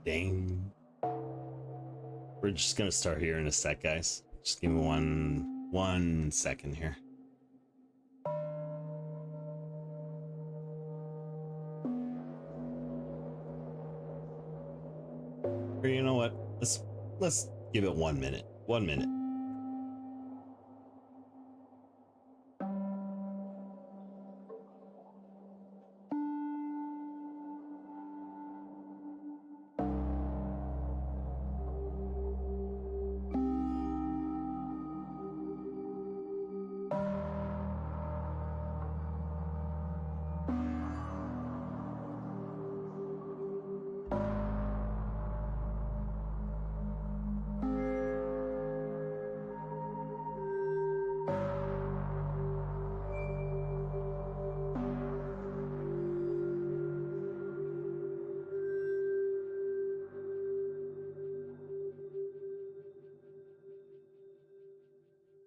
Dang. We're just gonna start here in a sec, guys. Just give me one second here. Or you know what? Let's give it 1 minute. 1 minute.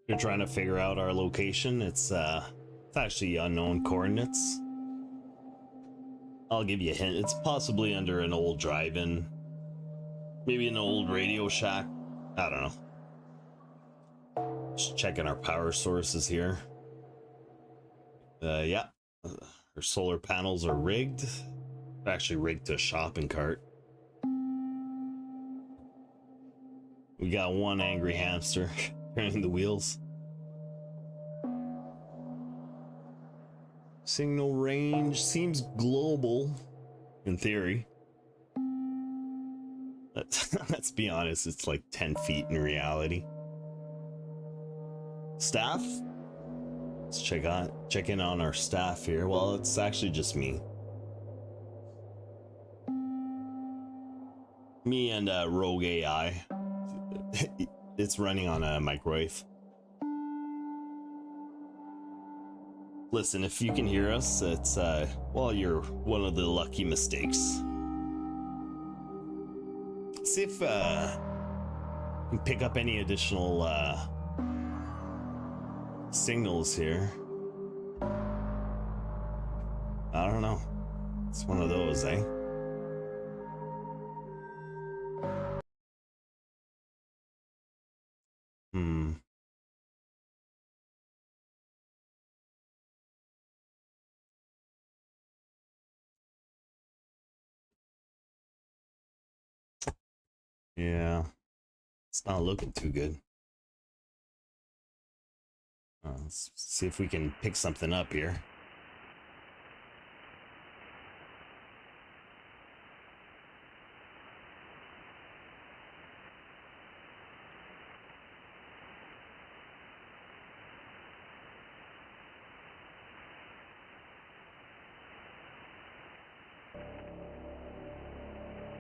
You're trying to figure out our location. It's actually unknown coordinates. I'll give you a hint. It's possibly under an old drive-in, maybe an old radio shack. I don't know. Just checking our power sources here. Yeah, our solar panels are rigged. They're actually rigged to a shopping cart. We got one angry hamster turning the wheels. Signal range seems global in theory. Let's be honest, it's like 10 feet in reality. Staff? Let's check in on our staff here. Well, it's actually just me. Me and Rogue AI. It's running on a microwave. Listen, if you can hear us, it's well, you're one of the lucky mistakes. See if you can pick up any additional signals here. I don't know. It's one of those, eh? Yeah, it's not looking too good. Let's see if we can pick something up here.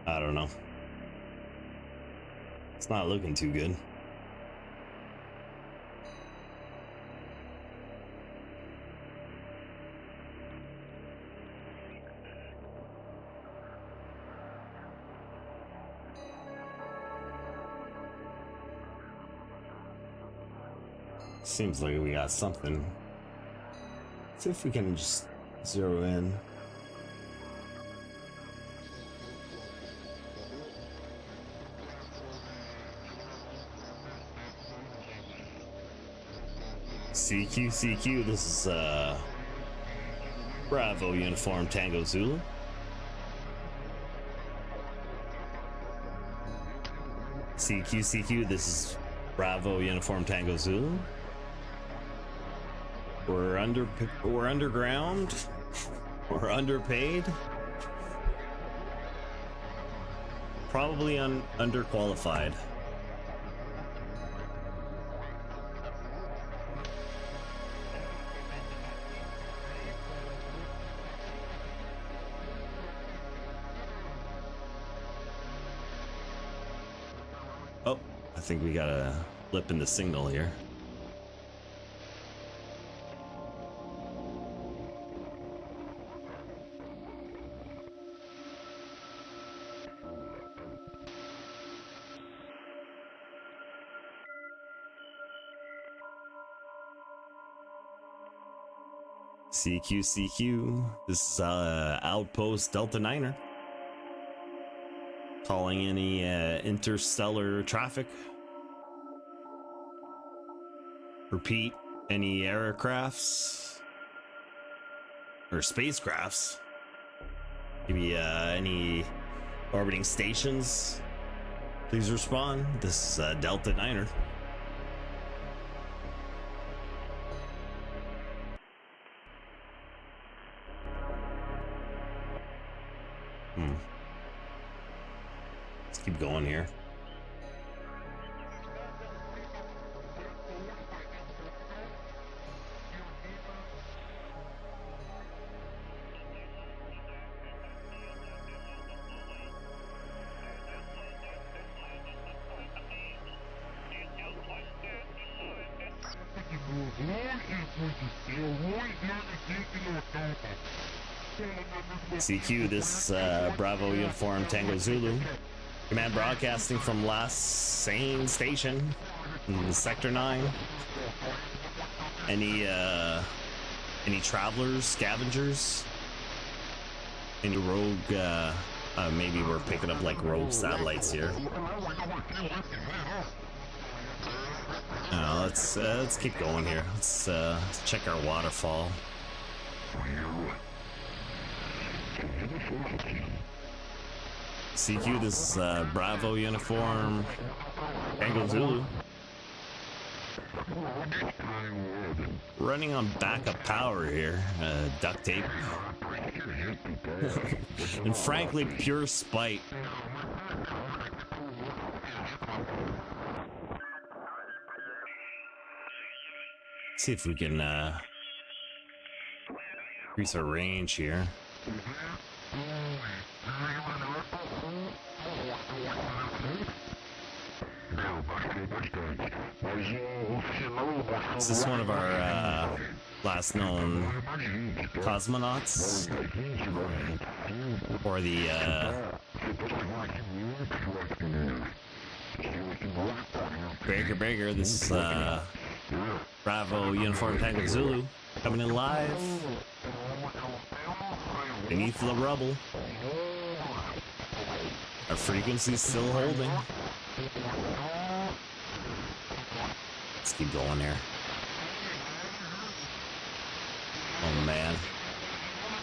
I don't know. It's not looking too good. Seems like we got something. See if we can just zero in. CQ, this is Bravo Uniform Tango Zulu. CQ, this is Bravo Uniform Tango Zulu. We're underground. We're underpaid. Probably underqualified. Oh, I think we got a blip in the signal here. CQ, this is Outpost Delta 9er. Calling any interstellar traffic. Repeat, any aircrafts or spacecrafts. Maybe any orbiting stations. Please respond. This is Delta 9er. Let's keep going here. CQ, this is Bravo Uniform Tango Zulu. Command broadcasting from last sane station in Sector 9. Any travelers, scavengers? Any rogue, maybe we're picking up like rogue satellites here. Let's keep going here. Let's check our waterfall. CQ, this is Bravo Uniform Tango Zulu. Running on backup power here, duct tape. And frankly, pure spite. See if we can increase our range here. Is this one of our last known cosmonauts? Or the Breaker, this is Bravo Uniform Tango Zulu coming in live beneath the rubble. Our frequency's still holding. Let's keep going here. Oh man,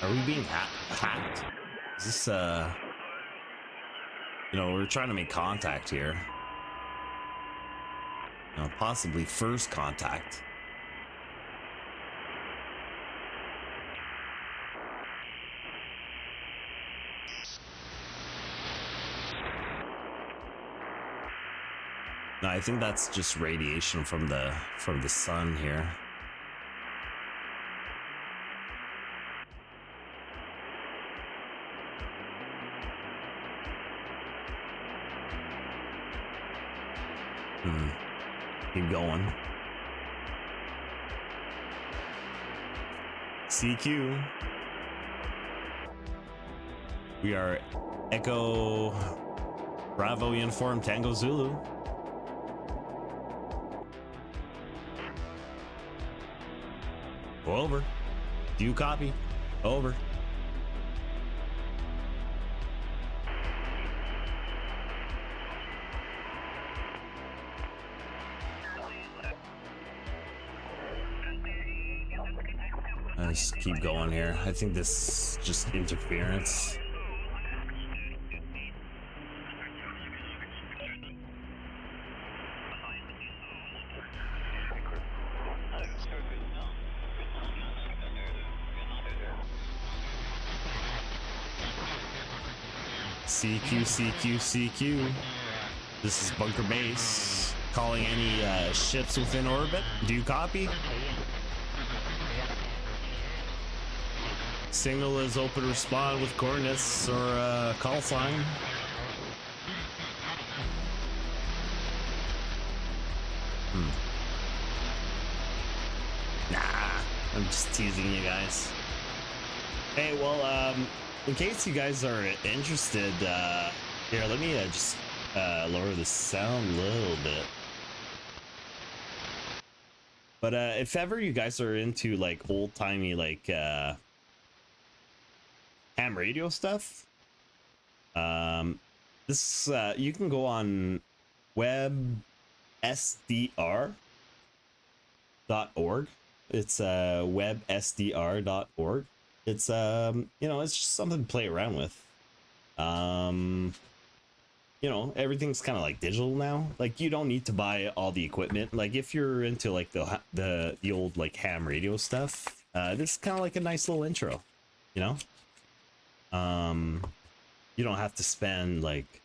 are we being hacked? Is this we're trying to make contact here. Possibly first contact. No, I think that's just radiation from the sun here. Keep going. CQ. We are Echo Bravo Uniform Tango Zulu. Over. Do you copy? Over. Let's keep going here. I think this is just interference. CQ, CQ, CQ. This is Bunker Base. Calling any ships within orbit. Do you copy? Signal is open. Respond with coordinates or call sign. Nah, I'm just teasing you guys. Hey, well, in case you guys are interested, here, let me just lower the sound a little bit. But if ever you guys are into like old-timey like ham radio stuff, this you can go on websdr.org. It's websdr.org. It's you know, it's just something to play around with. You know, everything's kind of like digital now. Like, you don't need to buy all the equipment. Like, if you're into like the old like ham radio stuff, this is kind of like a nice little intro, you know. You don't have to spend like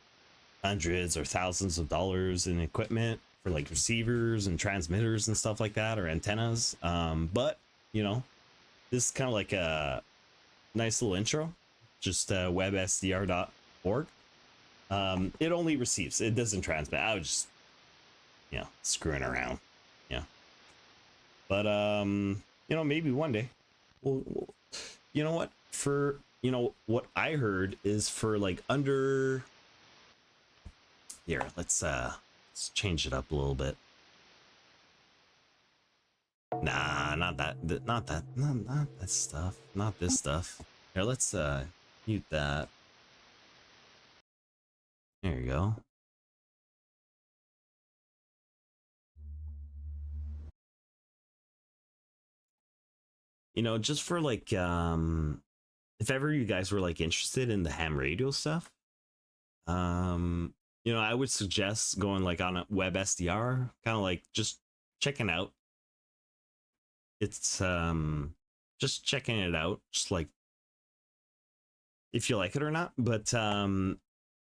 hundreds or thousands of dollars in equipment for like receivers and transmitters and stuff like that, or antennas. But you know, this is kind of like a nice little intro. Just websdr.org. It only receives, it doesn't transmit. I was just, you know, screwing around. Yeah. But you know, maybe one day we'll you know what, for, you know, what I heard is for like under here, let's change it up a little bit. Nah, not that stuff, not this stuff. Here, let's mute that. There you go. You know, just for like if ever you guys were like interested in the ham radio stuff, you know, I would suggest going like on a WebSDR, kind of like just checking out. It's just checking it out, just like if you like it or not. But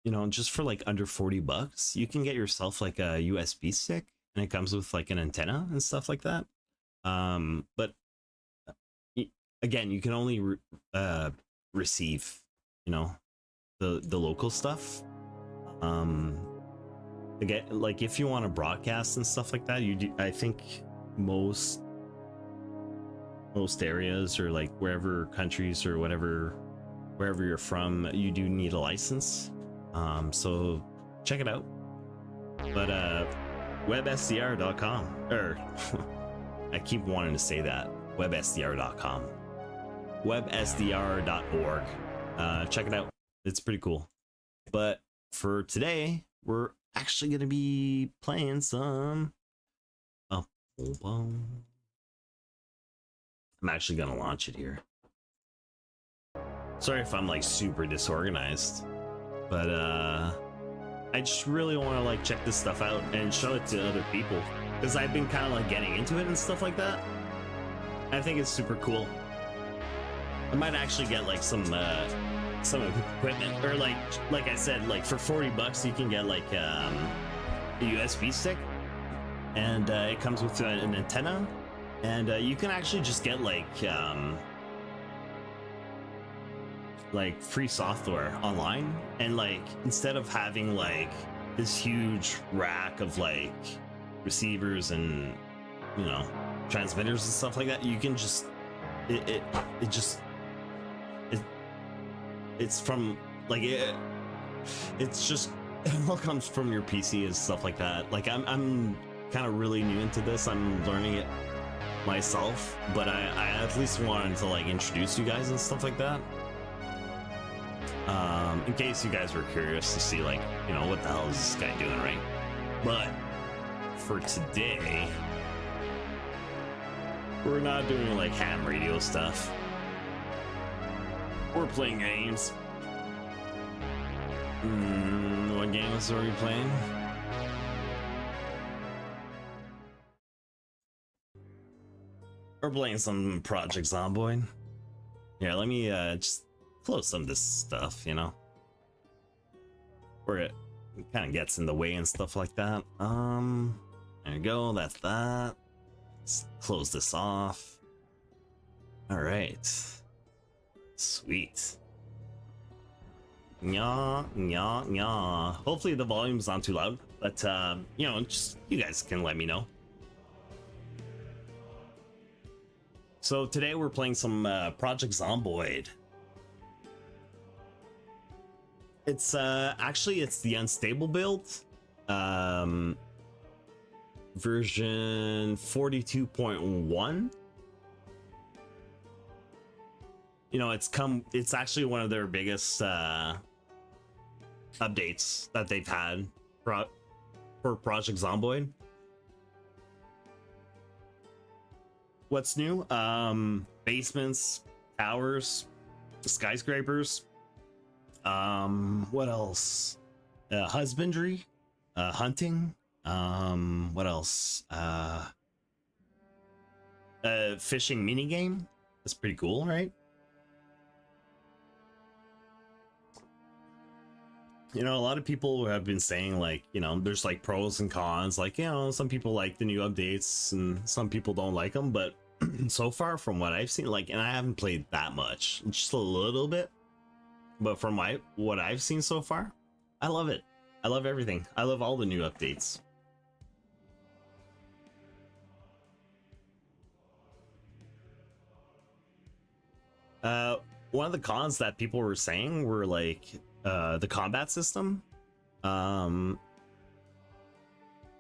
you know, just for like under $40, you can get yourself like a USB stick, and it comes with like an antenna and stuff like that. But again, you can only receive, you know, the local stuff. Again, like if you want to broadcast and stuff like that, you do, I think most areas, or like wherever countries or whatever, wherever you're from, you do need a license. So check it out. But websdr.com, or I keep wanting to say that, websdr.com, websdr.org. Check it out, it's pretty cool. But for today, we're actually going to be playing some I'm actually going to launch it here. Sorry if I'm like super disorganized, but I just really want to like check this stuff out and show it to other people, because I've been kind of like getting into it and stuff like that. I think it's super cool. I might actually get like some equipment, or like I said, like for $40 you can get like a USB stick, and it comes with an antenna, and you can actually just get like free software online, and like instead of having like this huge rack of like receivers and, you know, transmitters and stuff like that, you can just it's from like it's just, it all comes from your PC and stuff like that. Like I'm kind of really new into this. I'm learning it myself, but I at least wanted to like introduce you guys and stuff like that. In case you guys were curious to see like, you know, what the hell is this guy doing, right? But for today, we're not doing like ham radio stuff. We're playing games. What games are we playing? We're playing some Project Zomboid. Yeah, let me just close some of this stuff, you know, where it kind of gets in the way and stuff like that. There you go. That's that. Let's close this off. All right. Sweet. Nya, nya, nya. Hopefully the volume's not too loud, but you know, just you guys can let me know. So today we're playing some Project Zomboid. It's actually it's the unstable build, version 42.1. You know, it's actually one of their biggest updates that they've had for Project Zomboid. What's new? Basements, towers, skyscrapers. What else? Husbandry, hunting. What else? Fishing minigame. That's pretty cool, right? You know, a lot of people have been saying like, you know, there's like pros and cons. Like, you know, some people like the new updates and some people don't like them. But so far from what I've seen, like, and I haven't played that much, just a little bit. But from what I've seen so far, I love it. I love everything. I love all the new updates. One of the cons that people were saying were like the combat system. You know,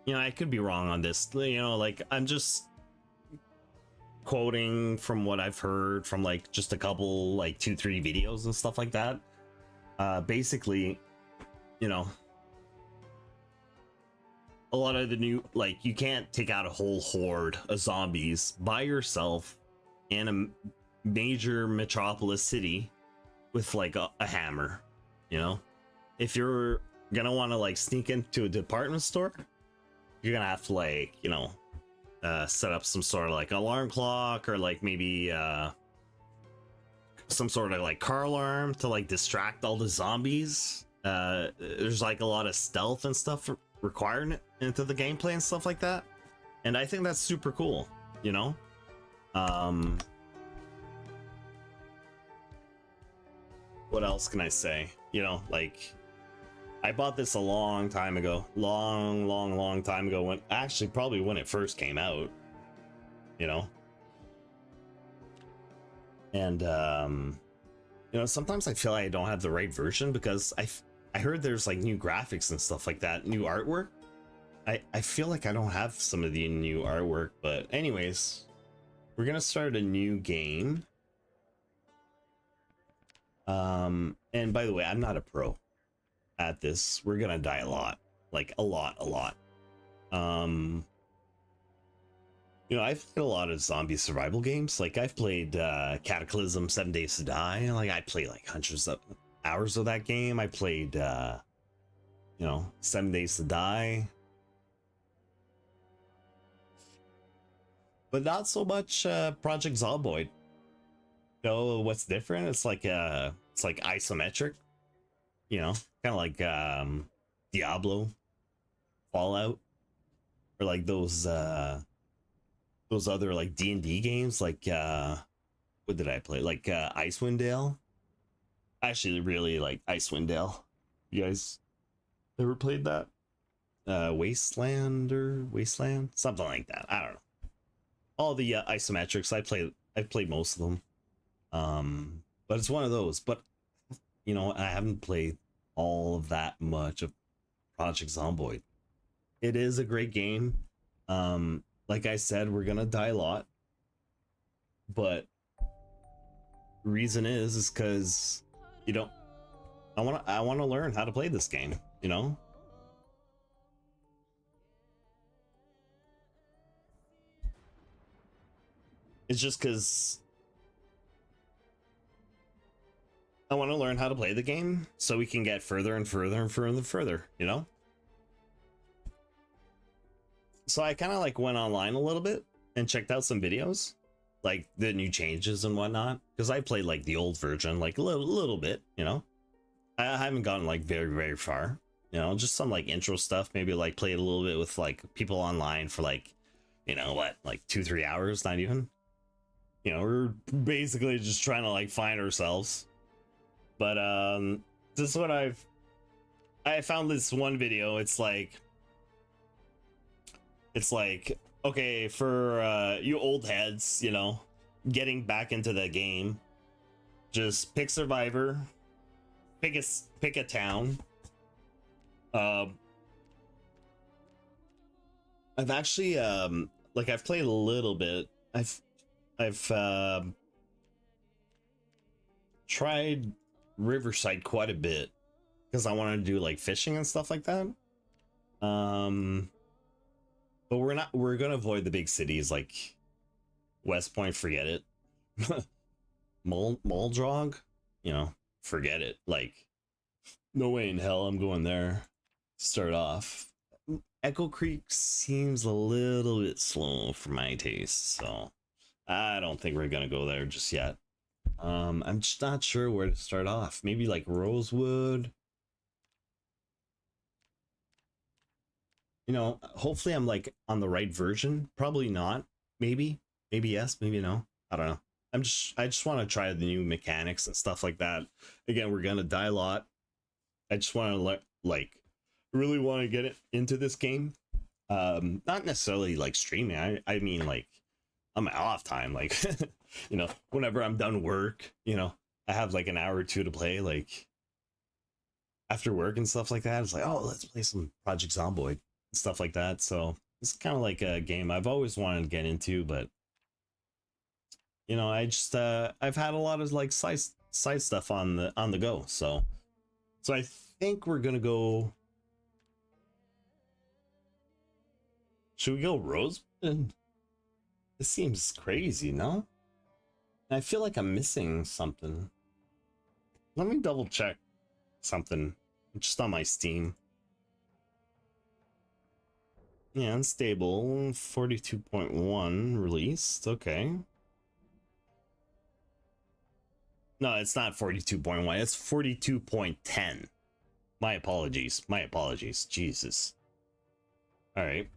I could be wrong on this. You know, like I'm just quoting from what I've heard from like just a couple, like 2-3 videos and stuff like that. Basically, you know, a lot of the new, like, you can't take out a whole horde of zombies by yourself in a major metropolis city with like a hammer. You know, if you're gonna want to like sneak into a department store, you're gonna have to like, you know, set up some sort of like alarm clock or like maybe some sort of like car alarm to like distract all the zombies. There's like a lot of stealth and stuff required into the gameplay and stuff like that, and I think that's super cool, you know. What else can I say? You know, like I bought this a long time ago, long time ago, when actually probably when it first came out, you know. And you know, sometimes I feel like I don't have the right version because I heard there's like new graphics and stuff like that, new artwork. I feel like I don't have some of the new artwork, but anyways, we're gonna start a new game. And by the way, I'm not a pro at this. We're gonna die a lot, like a lot. You know, I've played a lot of zombie survival games. Like I've played Cataclysm, 7 Days to Die. Like I played like hundreds of hours of that game. I played you know, 7 Days to Die, but not so much Project Zomboid. You know what's different? It's like isometric, you know, kind of like Diablo, Fallout, or like those other like D&D games, like what did I play? Like Icewind Dale. I actually really like Icewind Dale. You guys ever played that? Wasteland, something like that. I don't know. All the isometrics, I've played most of them. But it's one of those. But you know, I haven't played all of that much of Project Zomboid. It is a great game. Like I said, we're gonna die a lot. but reason is because you don't. I want to learn how to play this game. You know. It's just because I want to learn how to play the game so we can get further and further and further and further, you know? So I kind of like went online a little bit and checked out some videos, like the new changes and whatnot, because I played like the old version, like a little bit, you know? I haven't gotten like very far, you know, just some like intro stuff, maybe like played a little bit with like people online for like, you know what, like 2-3 hours, not even. You know, we're basically just trying to like find ourselves. But this is what I found this one video. It's like okay, for you old heads, you know, getting back into the game, just pick Survivor, pick a town. I've actually like I've played a little bit. I've tried Riverside quite a bit because I wanted to do like fishing and stuff like that. But we're gonna avoid the big cities like West Point, forget it. Muldrog, you know, forget it. Like, no way in hell I'm going there to start off. Echo Creek seems a little bit slow for my taste, so I don't think we're gonna go there just yet. I'm just not sure where to start off. Maybe like Rosewood. You know, hopefully I'm like on the right version. Probably not. Maybe yes, maybe no. I don't know. I just want to try the new mechanics and stuff like that. Again, we're gonna die a lot. I just want to like really want to get it into this game. Not necessarily like streaming. I mean like on my off time, like you know, whenever I'm done work, you know, I have like an hour or two to play, like after work and stuff like that. It's like, oh, let's play some Project Zomboid and stuff like that. So it's kind of like a game I've always wanted to get into, but you know, I just I've had a lot of like side stuff on the go. So I think we're gonna go. Should we go Rosewood? This seems crazy, no? I feel like I'm missing something. Let me double check something just on my Steam. Yeah, unstable 42.1 released. Okay. No, it's not 42.1. It's 42.10. My apologies. My apologies. Jesus. All right.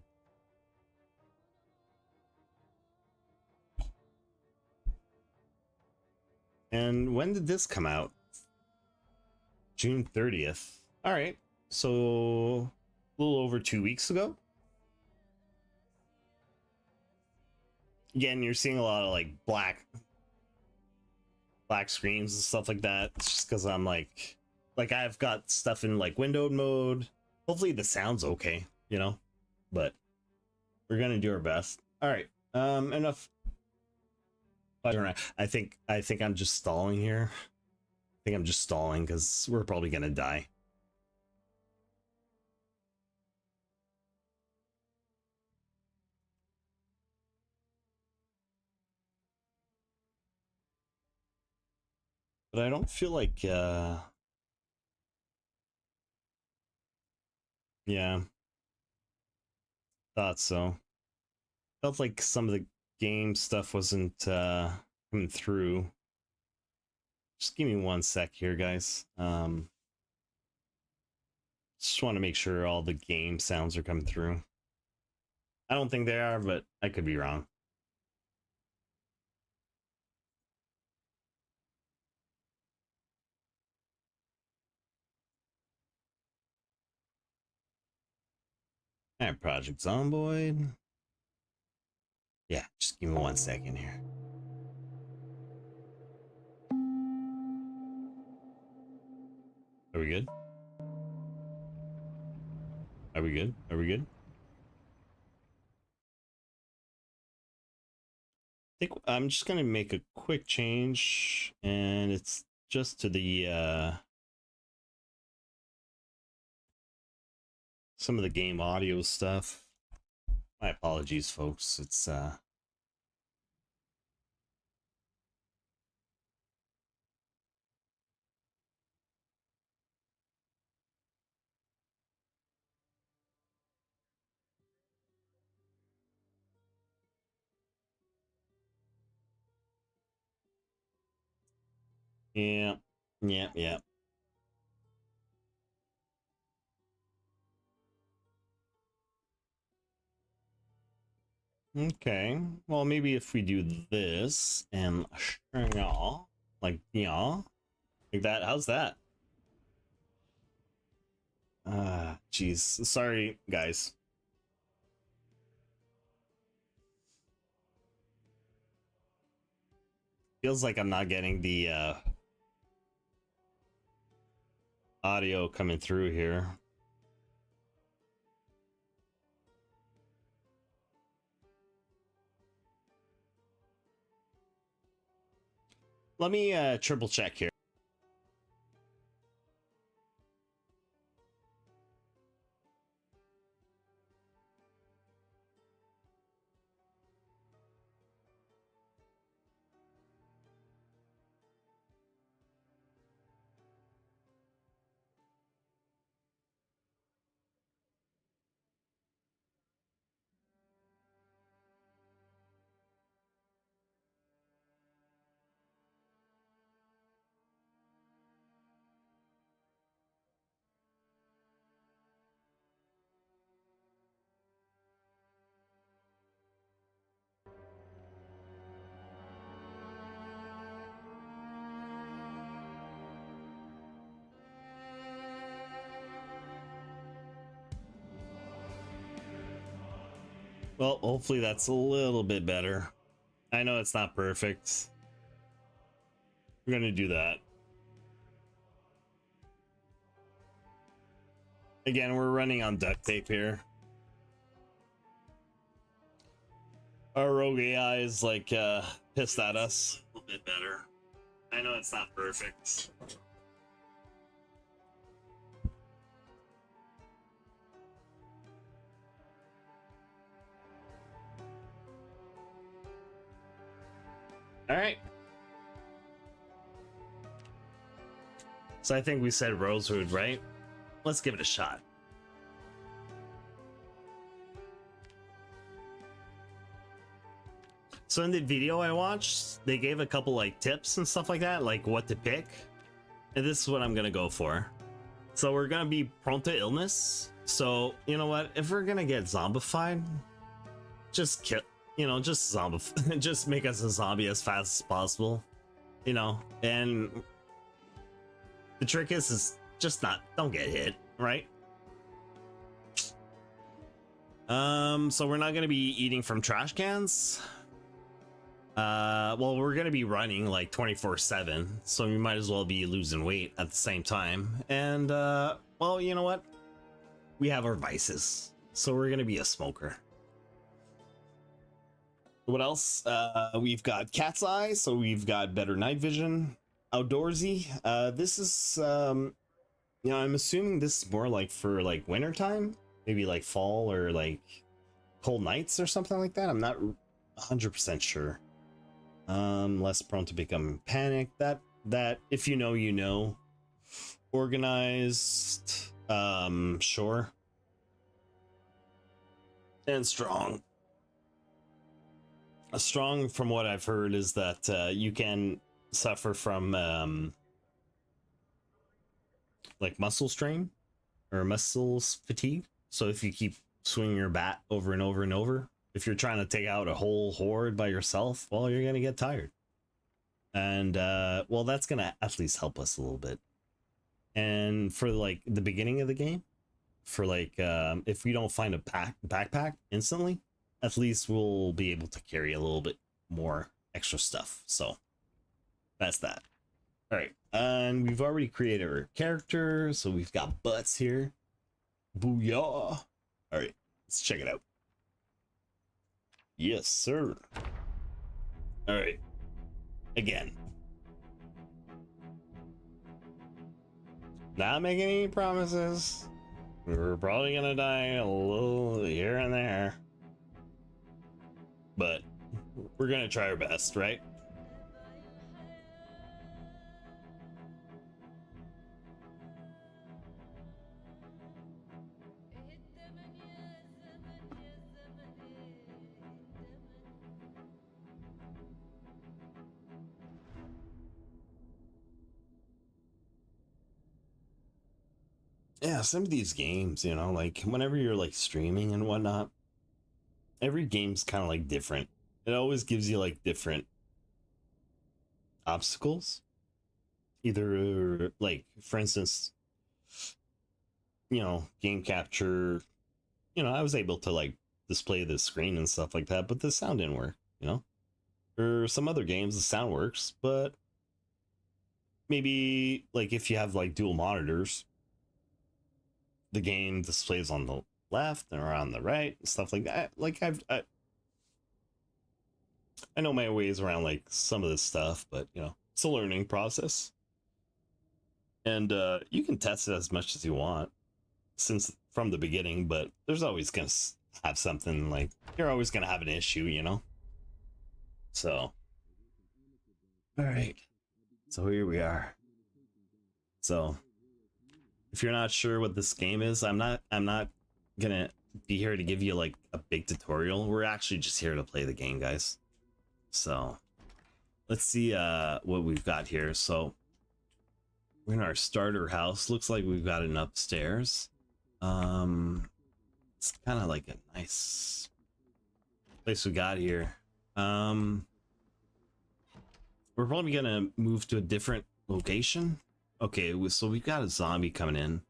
And when did this come out? June 30th. All right. So a little over 2 weeks ago. Again, you're seeing a lot of like black screens and stuff like that. It's just because I'm like I've got stuff in like windowed mode. Hopefully the sound's okay, you know, but we're gonna do our best. All right. Enough. I think I'm just stalling here. I think I'm just stalling because we're probably gonna die. But I don't feel like yeah, thought so. Felt like some of the game stuff wasn't coming through. Just give me 1 sec here, guys. Just want to make sure all the game sounds are coming through. I don't think they are, but I could be wrong. All right, Project Zomboid. Yeah, just give me 1 second here. Are we good? Are we good? Are we good? I think I'm just gonna make a quick change, and it's just to the some of the game audio stuff. My apologies, folks. It's yeah, yeah. Okay. Well, maybe if we do this and yeah, like yeah, like that. How's that? Jeez. Sorry, guys. Feels like I'm not getting the audio coming through here. Let me triple check here. Well, hopefully that's a little bit better. I know it's not perfect. We're gonna do that. Again, we're running on duct tape here. Our rogue AI is like pissed at us. A little bit better. I know it's not perfect. All right. So I think we said rosewood, right? Let's give it a shot. So in the video I watched, they gave a couple like tips and stuff like that, like what to pick. And this is what I'm gonna go for. So we're gonna be prone to illness. So you know what? If we're gonna get zombified, just kill, you know, just just make us a zombie as fast as possible. You know, and the trick is just don't get hit, right? So we're not gonna be eating from trash cans. Well, we're gonna be running like 24/7, so we might as well be losing weight at the same time. And well, you know what? We have our vices, so we're gonna be a smoker. What else? We've got cat's eye, so we've got better night vision. Outdoorsy. This is you know, I'm assuming this is more like for like winter time, maybe like fall or like cold nights or something like that. I'm not 100% sure. Less prone to become panic. That if you know, you know. Organized. Sure. And strong. Strong, from what I've heard, is that you can suffer from like muscle strain or muscles fatigue. So if you keep swinging your bat over and over and over, if you're trying to take out a whole horde by yourself, well, you're gonna get tired. And well, that's gonna at least help us a little bit. And for like the beginning of the game, for like if we don't find a backpack instantly, at least we'll be able to carry a little bit more extra stuff. So that's that. All right, and we've already created our character, so we've got butts here. Booyah! All right, let's check it out. Yes, sir. All right, again. Not making any promises. We're probably gonna die a little here and there, but we're gonna try our best, right? Yeah, some of these games, you know, like whenever you're like streaming and whatnot, every game's kind of like different. It always gives you like different obstacles. Either like, for instance, you know, game capture, you know, I was able to like display the screen and stuff like that, but the sound didn't work, you know? Or some other games, the sound works, but maybe like if you have like dual monitors, the game displays on the left or on the right, stuff like that. Like I know my ways around like some of this stuff, but you know, it's a learning process. And you can test it as much as you want since from the beginning, but there's always gonna have something, like you're always gonna have an issue, you know. So all right, so here we are. So if you're not sure what this game is, I'm not gonna be here to give you like a big tutorial. We're actually just here to play the game, guys. So let's see what we've got here. So we're in our starter house. Looks like we've got an upstairs. It's kind of like a nice place we got here. We're probably gonna move to a different location. Okay, so we've got a zombie coming in.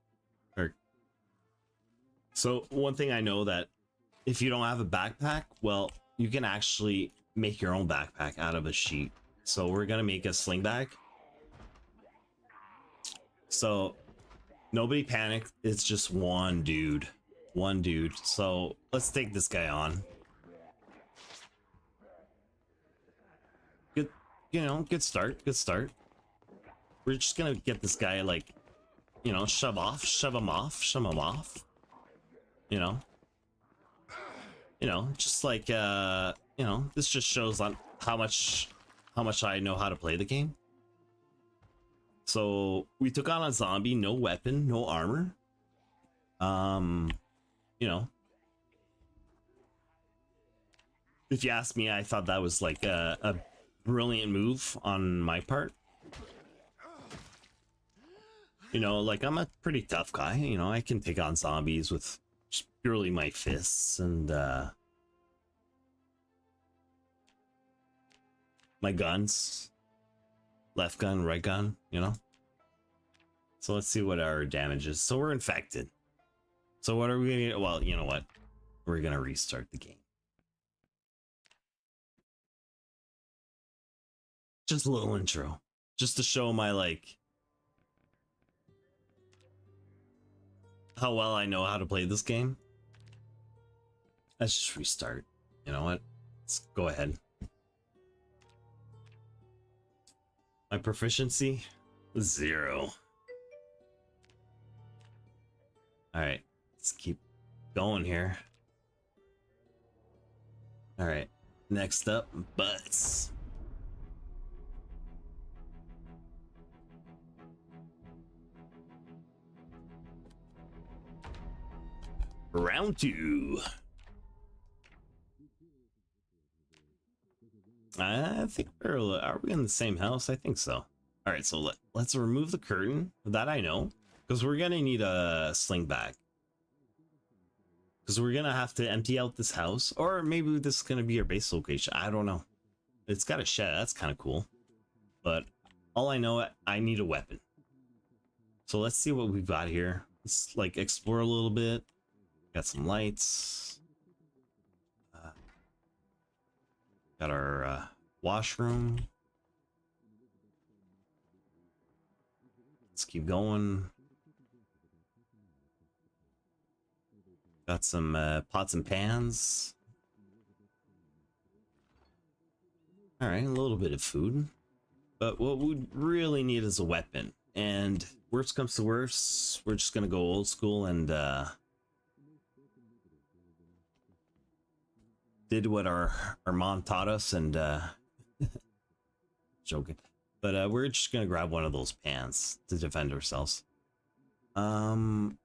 So one thing I know, that if you don't have a backpack, well, you can actually make your own backpack out of a sheet. So we're gonna make a sling bag. So nobody panic, it's just one dude. One dude. So let's take this guy on. Good, you know, good start, good start. We're just gonna get this guy, like, you know, shove him off. You know, just like you know, this just shows on how much I know how to play the game. So we took on a zombie, no weapon, no armor. You know, if you ask me, I thought that was like a brilliant move on my part. You know, like, I'm a pretty tough guy, you know, I can take on zombies with just purely my fists and my guns. Left gun, right gun, you know. So let's see what our damage is. So we're infected. So what are we gonna get? Well, you know what? We're gonna restart the game. Just a little intro. Just to show my, like, how well I know how to play this game. Let's just restart. You know what? Let's go ahead. My proficiency, 0. All right, let's keep going here. All right, next up, butts. Round 2. I think are we in the same house? I think so. All right, so let's remove the curtain. That I know, because we're gonna need a sling bag. Because we're gonna have to empty out this house, or maybe this is gonna be our base location. I don't know. It's got a shed. That's kind of cool. But all I know, I need a weapon. So let's see what we've got here. Let's like explore a little bit. Got some lights. Got our washroom. Let's keep going. Got some pots and pans. All right, a little bit of food. But what we really need is a weapon. And worst comes to worst, we're just gonna go old school and did what our mom taught us and joking. But we're just gonna grab one of those pants to defend ourselves. Would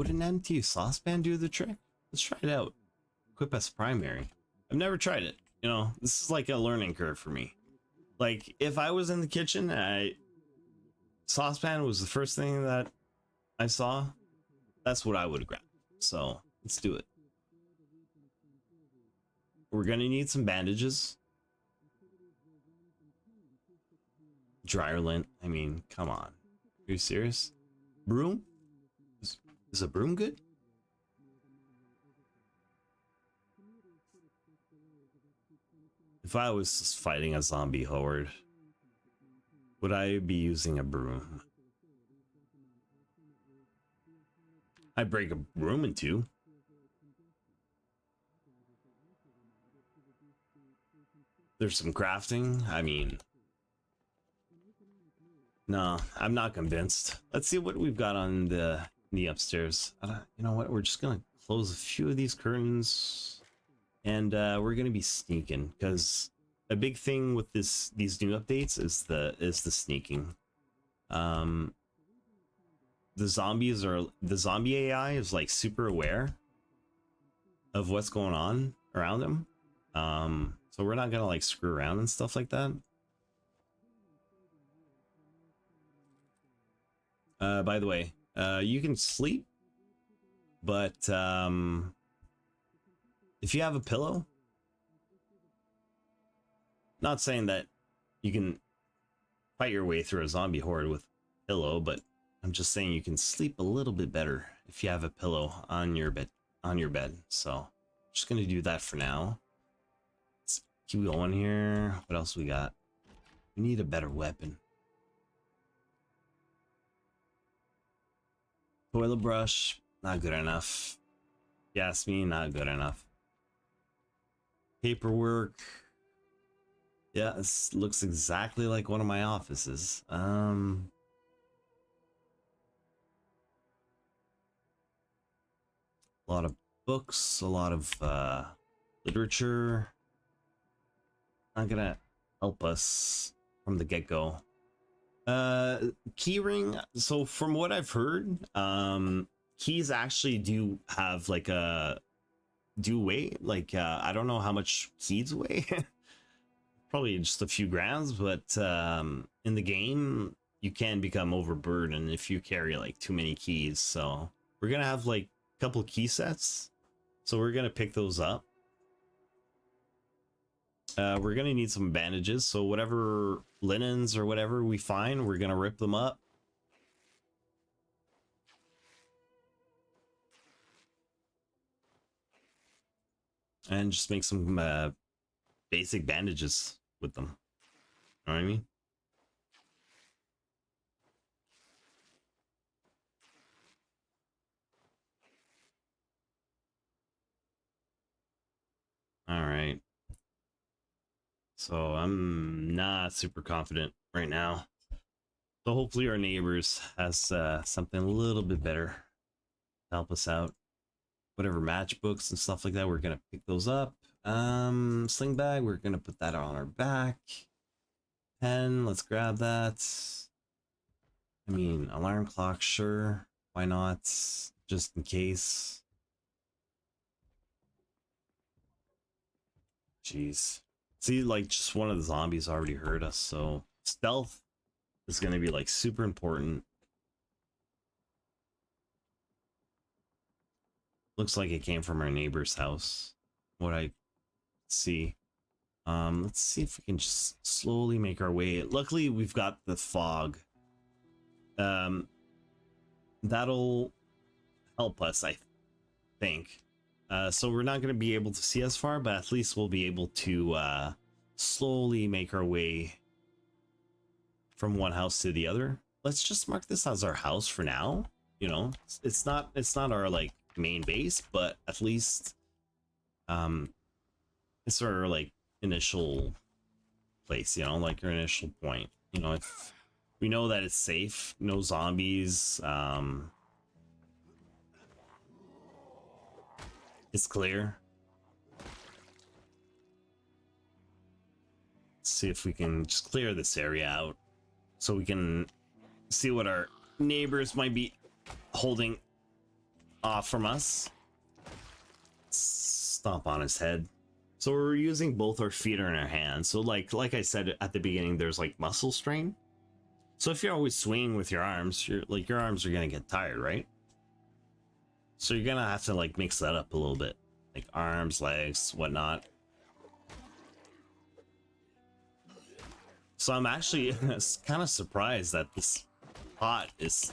an empty saucepan do the trick? Let's try it out. Equip as primary. I've never tried it. You know, this is like a learning curve for me. Like, if I was in the kitchen, saucepan was the first thing that I saw, that's what I would grab. So, let's do it. We're gonna need some bandages. Dryer lint. I mean, come on. Are you serious? Broom? Is a broom good? If I was just fighting a zombie horde, would I be using a broom? I'd break a broom in two. There's some crafting. I mean, no, I'm not convinced. Let's see what we've got on the upstairs. You know what? We're just gonna close a few of these curtains, and we're gonna be sneaking because a big thing with these new updates is the sneaking. The zombie AI is like super aware of what's going on around them. So we're not gonna like screw around and stuff like that. By the way, you can sleep, but if you have a pillow, not saying that you can fight your way through a zombie horde with a pillow, but I'm just saying you can sleep a little bit better if you have a pillow on your bed. So I'm just gonna do that for now. Let's keep going here. What else we got? We need a better weapon. Toilet brush, not good enough. Gas me, not good enough. Paperwork. Yeah, this looks exactly like one of my offices. A lot of books, a lot of literature. Not gonna help us from the get-go. Keyring. So from what I've heard, keys actually do have like a weight. Like I don't know how much keys weigh. Probably just a few grams, but in the game you can become overburdened if you carry like too many keys. So we're gonna have like a couple key sets, so we're gonna pick those up. We're gonna need some bandages, so whatever linens or whatever we find, we're gonna rip them up. And just make some basic bandages with them. You know what I mean? All right. So I'm not super confident right now. So hopefully our neighbors has something a little bit better to help us out. Whatever matchbooks and stuff like that, we're gonna pick those up. Sling bag, we're gonna put that on our back. Pen, let's grab that. I mean, alarm clock, sure, why not? Just in case. Jeez. See, like, just one of the zombies already heard us, so stealth is gonna be like super important. Looks like it came from our neighbor's house. What I see. Let's see if we can just slowly make our way. Luckily, we've got the fog. That'll help us, I think. So we're not going to be able to see as far, but at least we'll be able to slowly make our way from one house to the other. Let's just mark this as our house for now. You know, it's not our like main base, but at least it's our like initial place, you know, like your initial point. You know, if we know that it's safe, no zombies, it's clear. Let's see if we can just clear this area out so we can see what our neighbors might be holding off from us. Stomp on his head. So we're using both our feet and our hands. So like I said at the beginning, there's like muscle strain. So if you're always swinging with your arms, your arms are gonna get tired, right? So you're gonna have to like mix that up a little bit, like arms, legs, whatnot. So I'm actually kind of surprised that this pot is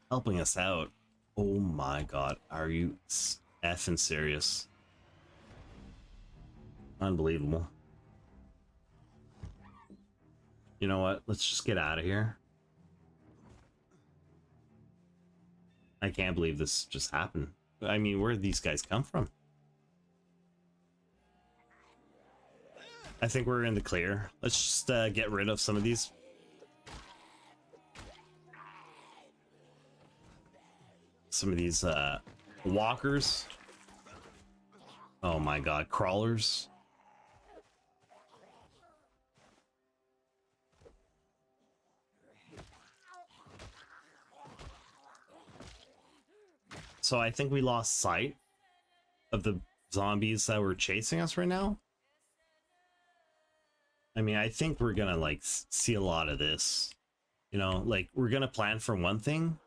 helping us out. Oh my god, are you effing serious? Unbelievable. You know what? Let's just get out of here. I can't believe this just happened. I mean, where did these guys come from? I think we're in the clear. Let's just get rid of some of these. Some of these walkers. Oh my god, crawlers. So I think we lost sight of the zombies that were chasing us right now. I mean, I think we're gonna like see a lot of this. You know, like we're gonna plan for one thing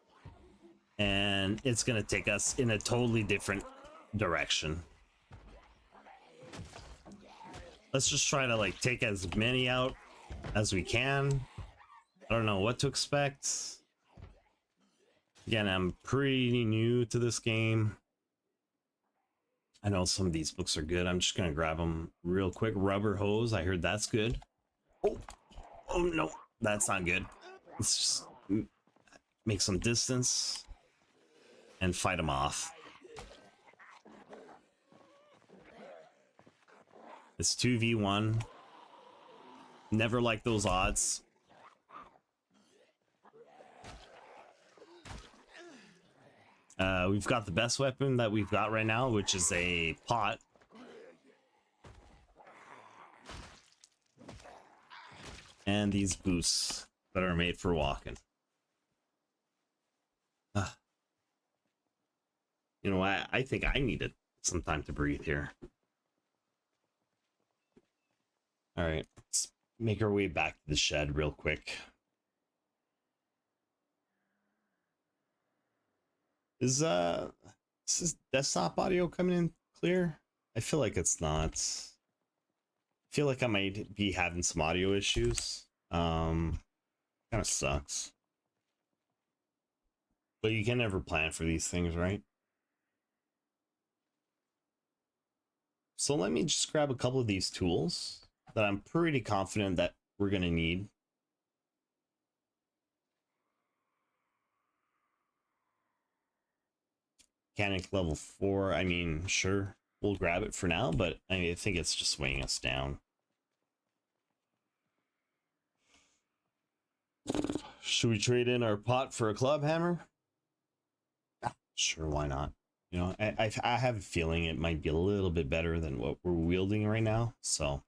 and it's gonna take us in a totally different direction. Let's just try to like take as many out as we can. I don't know what to expect. Again, I'm pretty new to this game. I know some of these books are good. I'm just gonna grab them real quick. Rubber hose, I heard that's good. Oh no, that's not good. Let's just make some distance and fight them off. It's 2v1. Never like those odds. We've got the best weapon that we've got right now, which is a pot. And these boosts that are made for walking. You know, I think I needed some time to breathe here. All right, let's make our way back to the shed real quick. Is this desktop audio coming in clear? I feel like it's not. I feel like I might be having some audio issues. Kind of sucks. But you can never plan for these things, right? So let me just grab a couple of these tools that I'm pretty confident that we're gonna need. Mechanic level 4, I mean, sure, we'll grab it for now, but I think it's just weighing us down. Should we trade in our pot for a club hammer? Sure, why not? You know, I have a feeling it might be a little bit better than what we're wielding right now, so.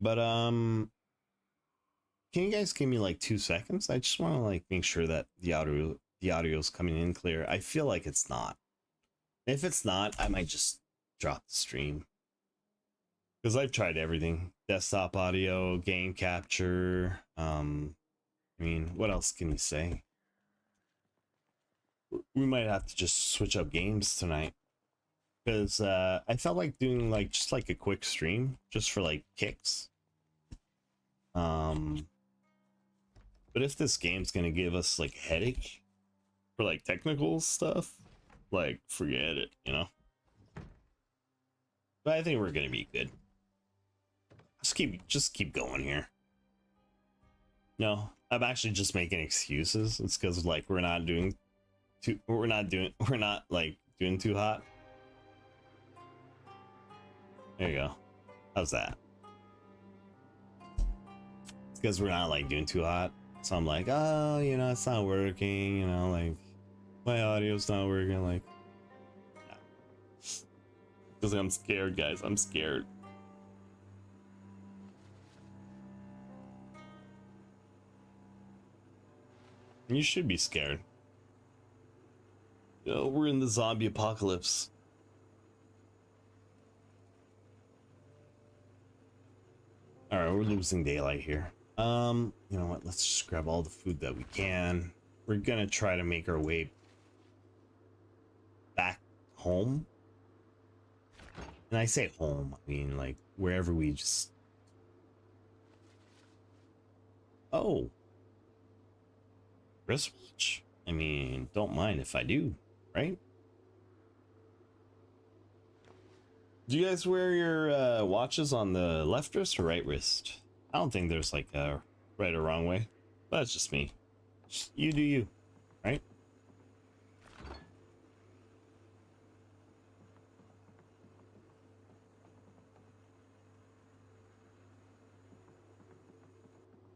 But, can you guys give me like 2 seconds? I just want to like make sure that the audio is coming in clear. I feel like it's not. If it's not, I might just drop the stream. Because I've tried everything. Desktop audio, game capture. I mean, what else can you say? We might have to just switch up games tonight. Because I felt like doing like just like a quick stream just for like kicks. But if this game's gonna give us like a headache for like technical stuff, like forget it, you know. But I think we're gonna be good. Just keep going here. No, I'm actually just making excuses. It's because like we're not like doing too hot. There you go. How's that? It's because we're not like doing too hot. So I'm like, oh, you know, it's not working, you know, like my audio's not working, like because I'm scared, guys. I'm scared. You should be scared. You know, we're in the zombie apocalypse. All right, we're losing daylight here. You know what? Let's just grab all the food that we can. We're gonna try to make our way back home. And I say home, I mean like wherever we just... Oh. Wristwatch? I mean, don't mind if I do, right? Do you guys wear your watches on the left wrist or right wrist? I don't think there's like a right or wrong way. That's just me. You do you, right?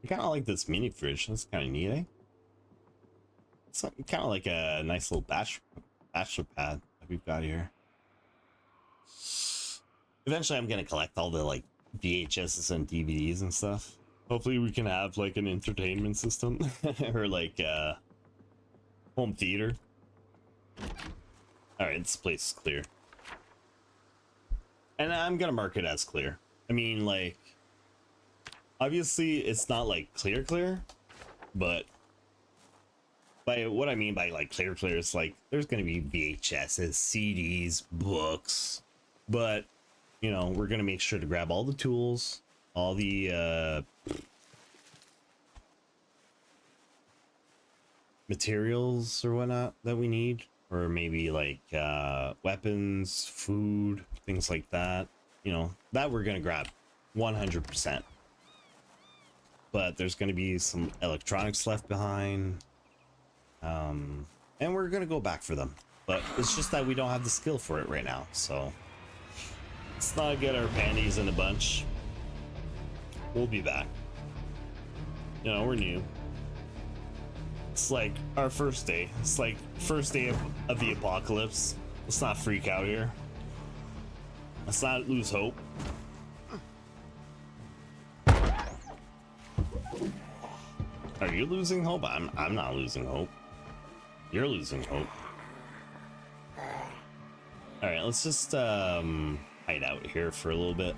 I kind of like this mini fridge. That's kind of neat, eh? It's kind of like a nice little bachelor pad that we've got here. Eventually, I'm gonna collect all the like VHSs and DVDs and stuff. Hopefully, we can have like an entertainment system or like home theater. All right, this place is clear, and I'm gonna mark it as clear. I mean, like, obviously, it's not like clear, but by what I mean by like clear is like there's gonna be VHSs, CDs, books, but you know, we're gonna make sure to grab all the tools, all the materials or whatnot that we need, or maybe like weapons, food, things like that. You know, that we're gonna grab 100%. But there's gonna be some electronics left behind, and we're gonna go back for them. But it's just that we don't have the skill for it right now, so let's not get our panties in a bunch. We'll be back. You know, we're new. It's like our first day. It's like first day of the apocalypse. Let's not freak out here. Let's not lose hope. Are you losing hope? I'm not losing hope. You're losing hope. All right, let's just hide out here for a little bit.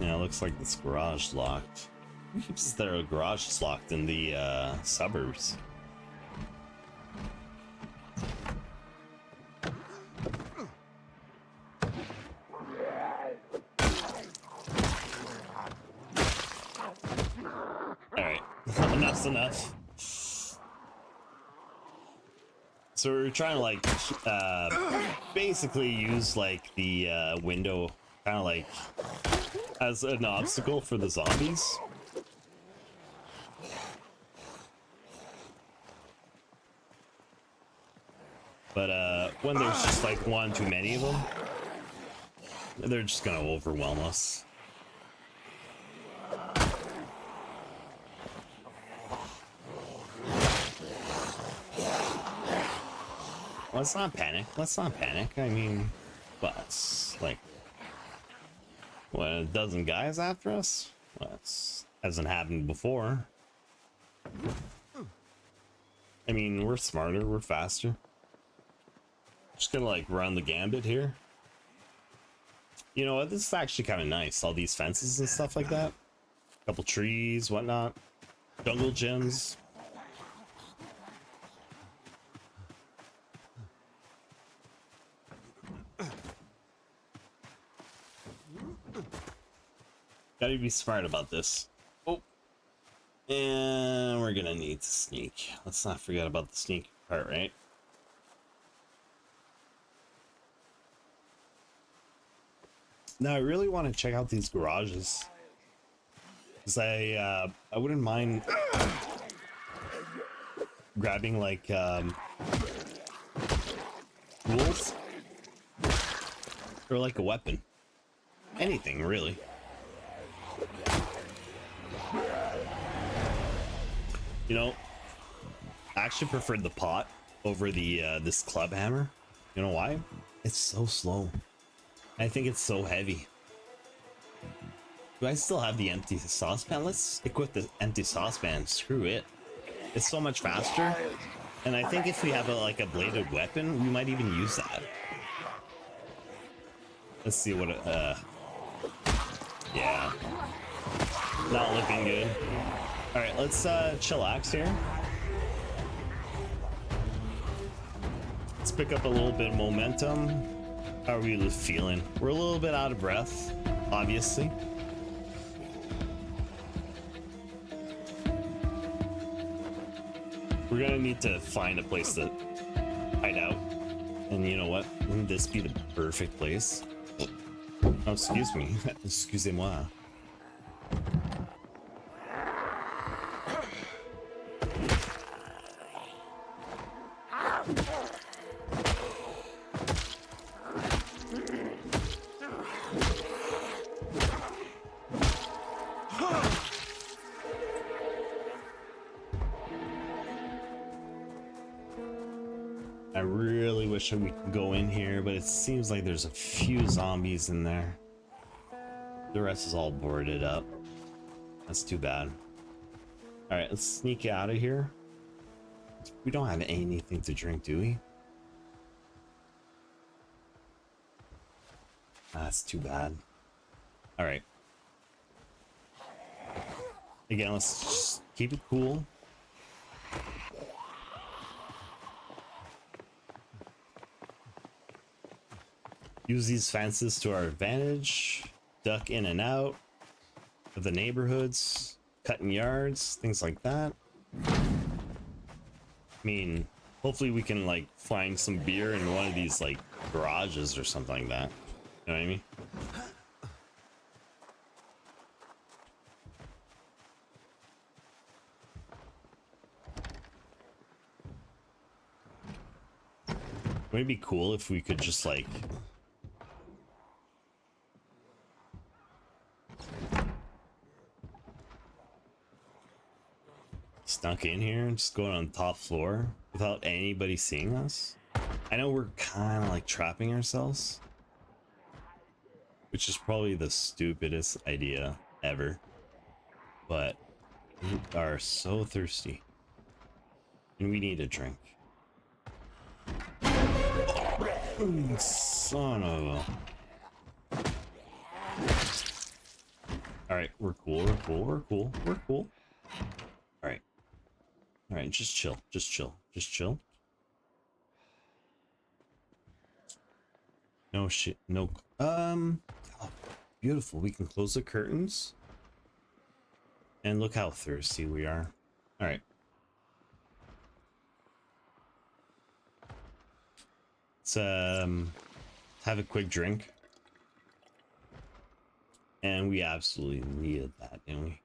Yeah, it looks like this garage is locked. Who keeps their garage locked in the suburbs? Alright, enough's enough. So we're trying to like basically use like the window kind of like as an obstacle for the zombies. But when there's just like one too many of them, they're just gonna overwhelm us. Let's not panic. Let's not panic. I mean, well, it's like, what, a dozen guys after us? Well, it hasn't happened before. I mean, we're smarter, we're faster. Just gonna like run the gambit here. You know what? This is actually kind of nice. All these fences and stuff like that. Couple trees, whatnot. Jungle gyms. Gotta be smart about this. Oh. And we're gonna need to sneak. Let's not forget about the sneak part, right? Now I really want to check out these garages. Cause I wouldn't mind grabbing like tools or like a weapon. Anything, really. You know, I actually preferred the pot over the this club hammer. You know why? It's so slow. I think it's so heavy. Do I still have the empty saucepan? Let's equip the empty saucepan. Screw it. It's so much faster. And I think if we have like a bladed weapon, we might even use that. Let's see what yeah. Not looking good. Alright, let's chillax here. Let's pick up a little bit of momentum. How are we feeling? We're a little bit out of breath, obviously. We're gonna need to find a place to hide out. And you know what? Wouldn't this be the perfect place? Oh, excuse me. Excusez-moi. I really wish we could go in here, but it seems like there's a few zombies in there. The rest is all boarded up. That's too bad. All right, let's sneak out of here. We don't have anything to drink, do we? That's too bad. All right. Again, let's just keep it cool. Use these fences to our advantage. Duck in and out of the neighborhoods, cutting yards, things like that. I mean, hopefully we can like find some beer in one of these like garages or something like that. You know what I mean? Wouldn't it be cool if we could just like snuck in here and just going on the top floor without anybody seeing us? I know we're kind of like trapping ourselves, which is probably the stupidest idea ever, but we are so thirsty and we need a drink. Oh, son of a... All right, we're cool, we're cool, we're cool, we're cool. All right. All right, just chill, just chill, just chill. No shit, no. Oh, beautiful. We can close the curtains. And look how thirsty we are. All right. Let's have a quick drink. And we absolutely needed that, didn't we?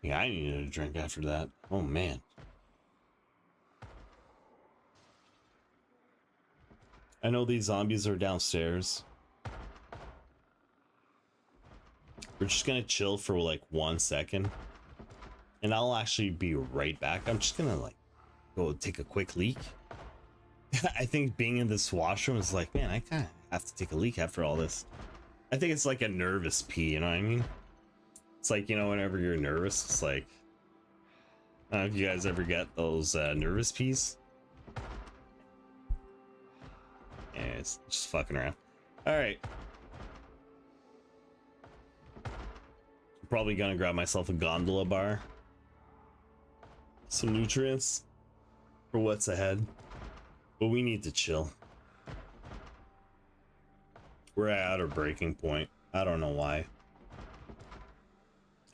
Yeah, I needed a drink after that. Oh man. I know these zombies are downstairs. We're just gonna chill for like 1 second. And I'll actually be right back. I'm just gonna like go take a quick leak. I think being in this washroom is like, man, I kind of have to take a leak after all this. I think it's like a nervous pee, you know what I mean? It's like, you know, whenever you're nervous, it's like, I don't know if you guys ever get those nervous pees. Yeah, it's just fucking around. All right. I'm probably gonna grab myself a gondola bar. Some nutrients for what's ahead. But we need to chill. We're at our breaking point. I don't know why.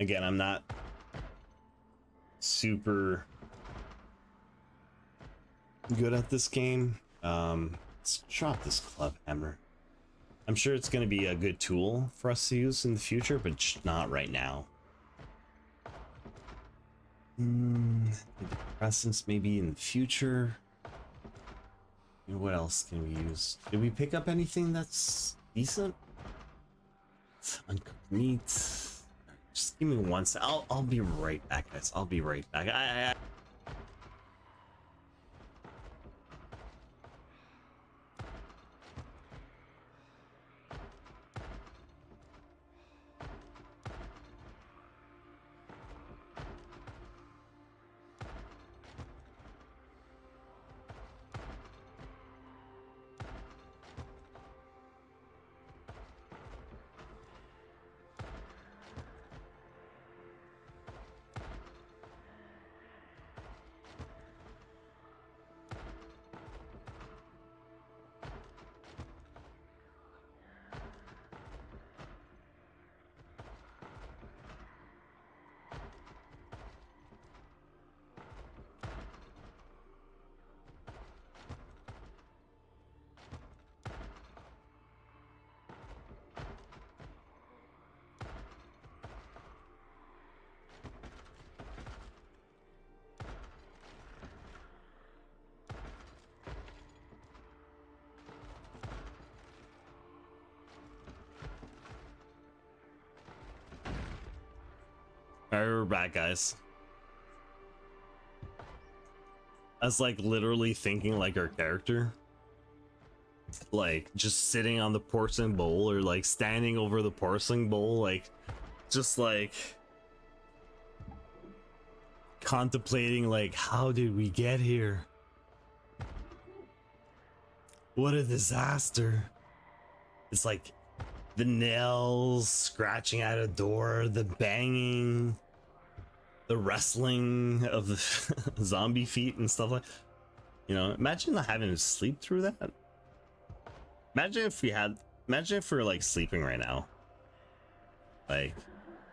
Again, I'm not super good at this game. Let's drop this club hammer. I'm sure it's going to be a good tool for us to use in the future, but just not right now. Presence maybe in the future. What else can we use? Did we pick up anything that's decent? Uncooked meat. Just give me one sec. I'll be right back, guys. I'll be right back. Alright, we're back, guys. I was like literally thinking like our character. Like just sitting on the porcelain bowl or like standing over the porcelain bowl, like just like contemplating like, how did we get here? What a disaster. It's like the nails scratching at a door, the banging, the wrestling of the zombie feet and stuff like, you know, imagine not having to sleep through that. Imagine if we're like sleeping right now. Like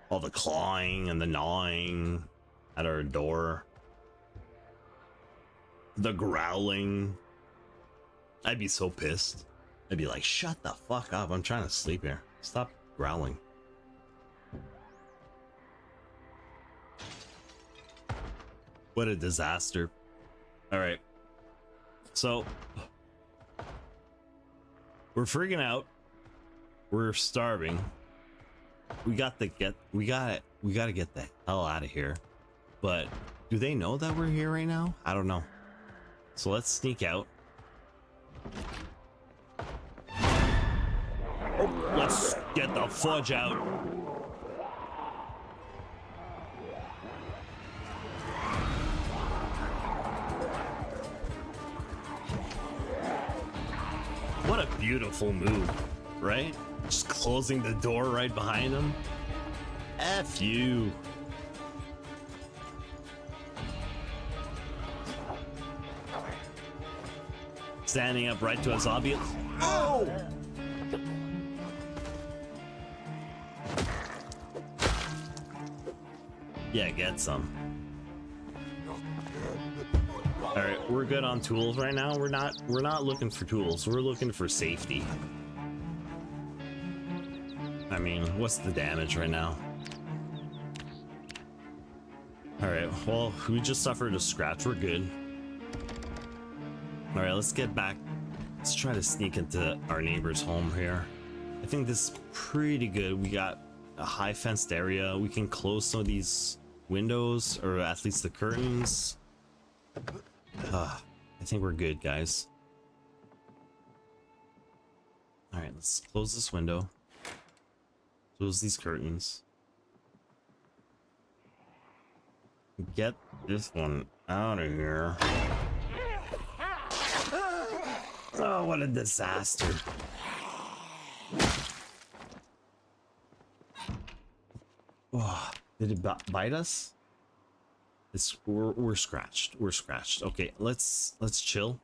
all the clawing and the gnawing at our door. The growling. I'd be so pissed. I'd be like, shut the fuck up. I'm trying to sleep here. Stop growling. What a disaster. All right. So we're freaking out. We're starving. We gotta get the hell out of here. But do they know that we're here right now? I don't know. So let's sneak out. Oh, let's get the fudge out. What a beautiful move, right? Just closing the door right behind him. F you. Standing up right to a zombie. Oh! Yeah, get some. All right, we're good on tools right now. We're not looking for tools. We're looking for safety. I mean, what's the damage right now? All right, well, we just suffered a scratch. We're good. All right, let's get back. Let's try to sneak into our neighbor's home here. I think this is pretty good. We got a high fenced area. We can close some of these windows, or at least the curtains. I think we're good, guys. All right, let's close this window. Close these curtains. Get this one out of here. Oh, what a disaster. Oh, did it bite us? We're scratched. We're scratched. Okay, let's chill.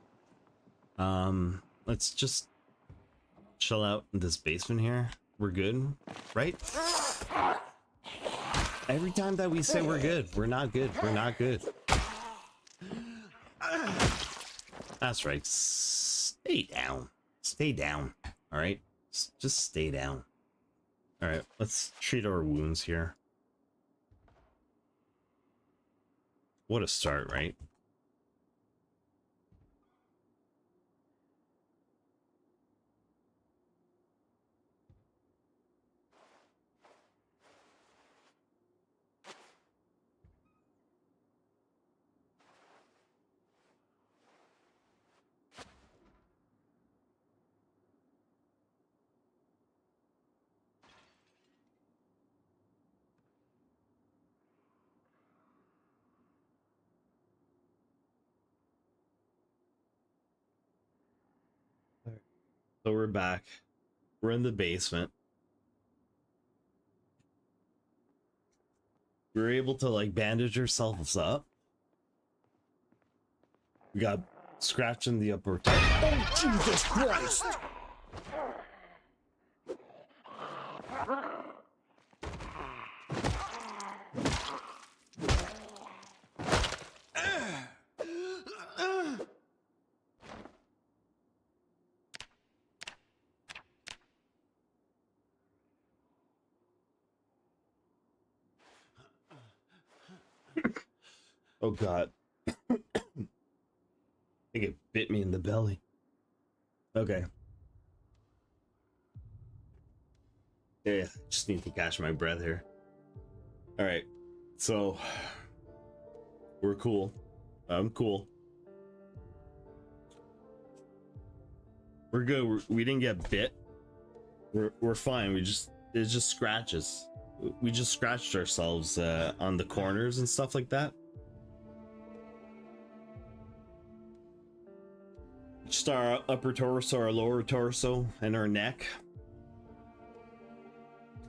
Let's just chill out in this basement here. We're good, right? Every time that we say we're good, we're not good. We're not good. That's right. Stay down. Stay down. All right. Just stay down. All right. Let's treat our wounds here. What a start, right? So we're back. We're in the basement. We were able to like bandage ourselves up. We got scratch in the upper top. Oh, Jesus Christ! Oh god. I think it bit me in the belly. Okay. Yeah, just need to catch my breath here. Alright. So we're cool. I'm cool. We're good. We didn't get bit. We're fine. It's just scratches. We just scratched ourselves on the corners and stuff like that. Just our upper torso, our lower torso, and our neck.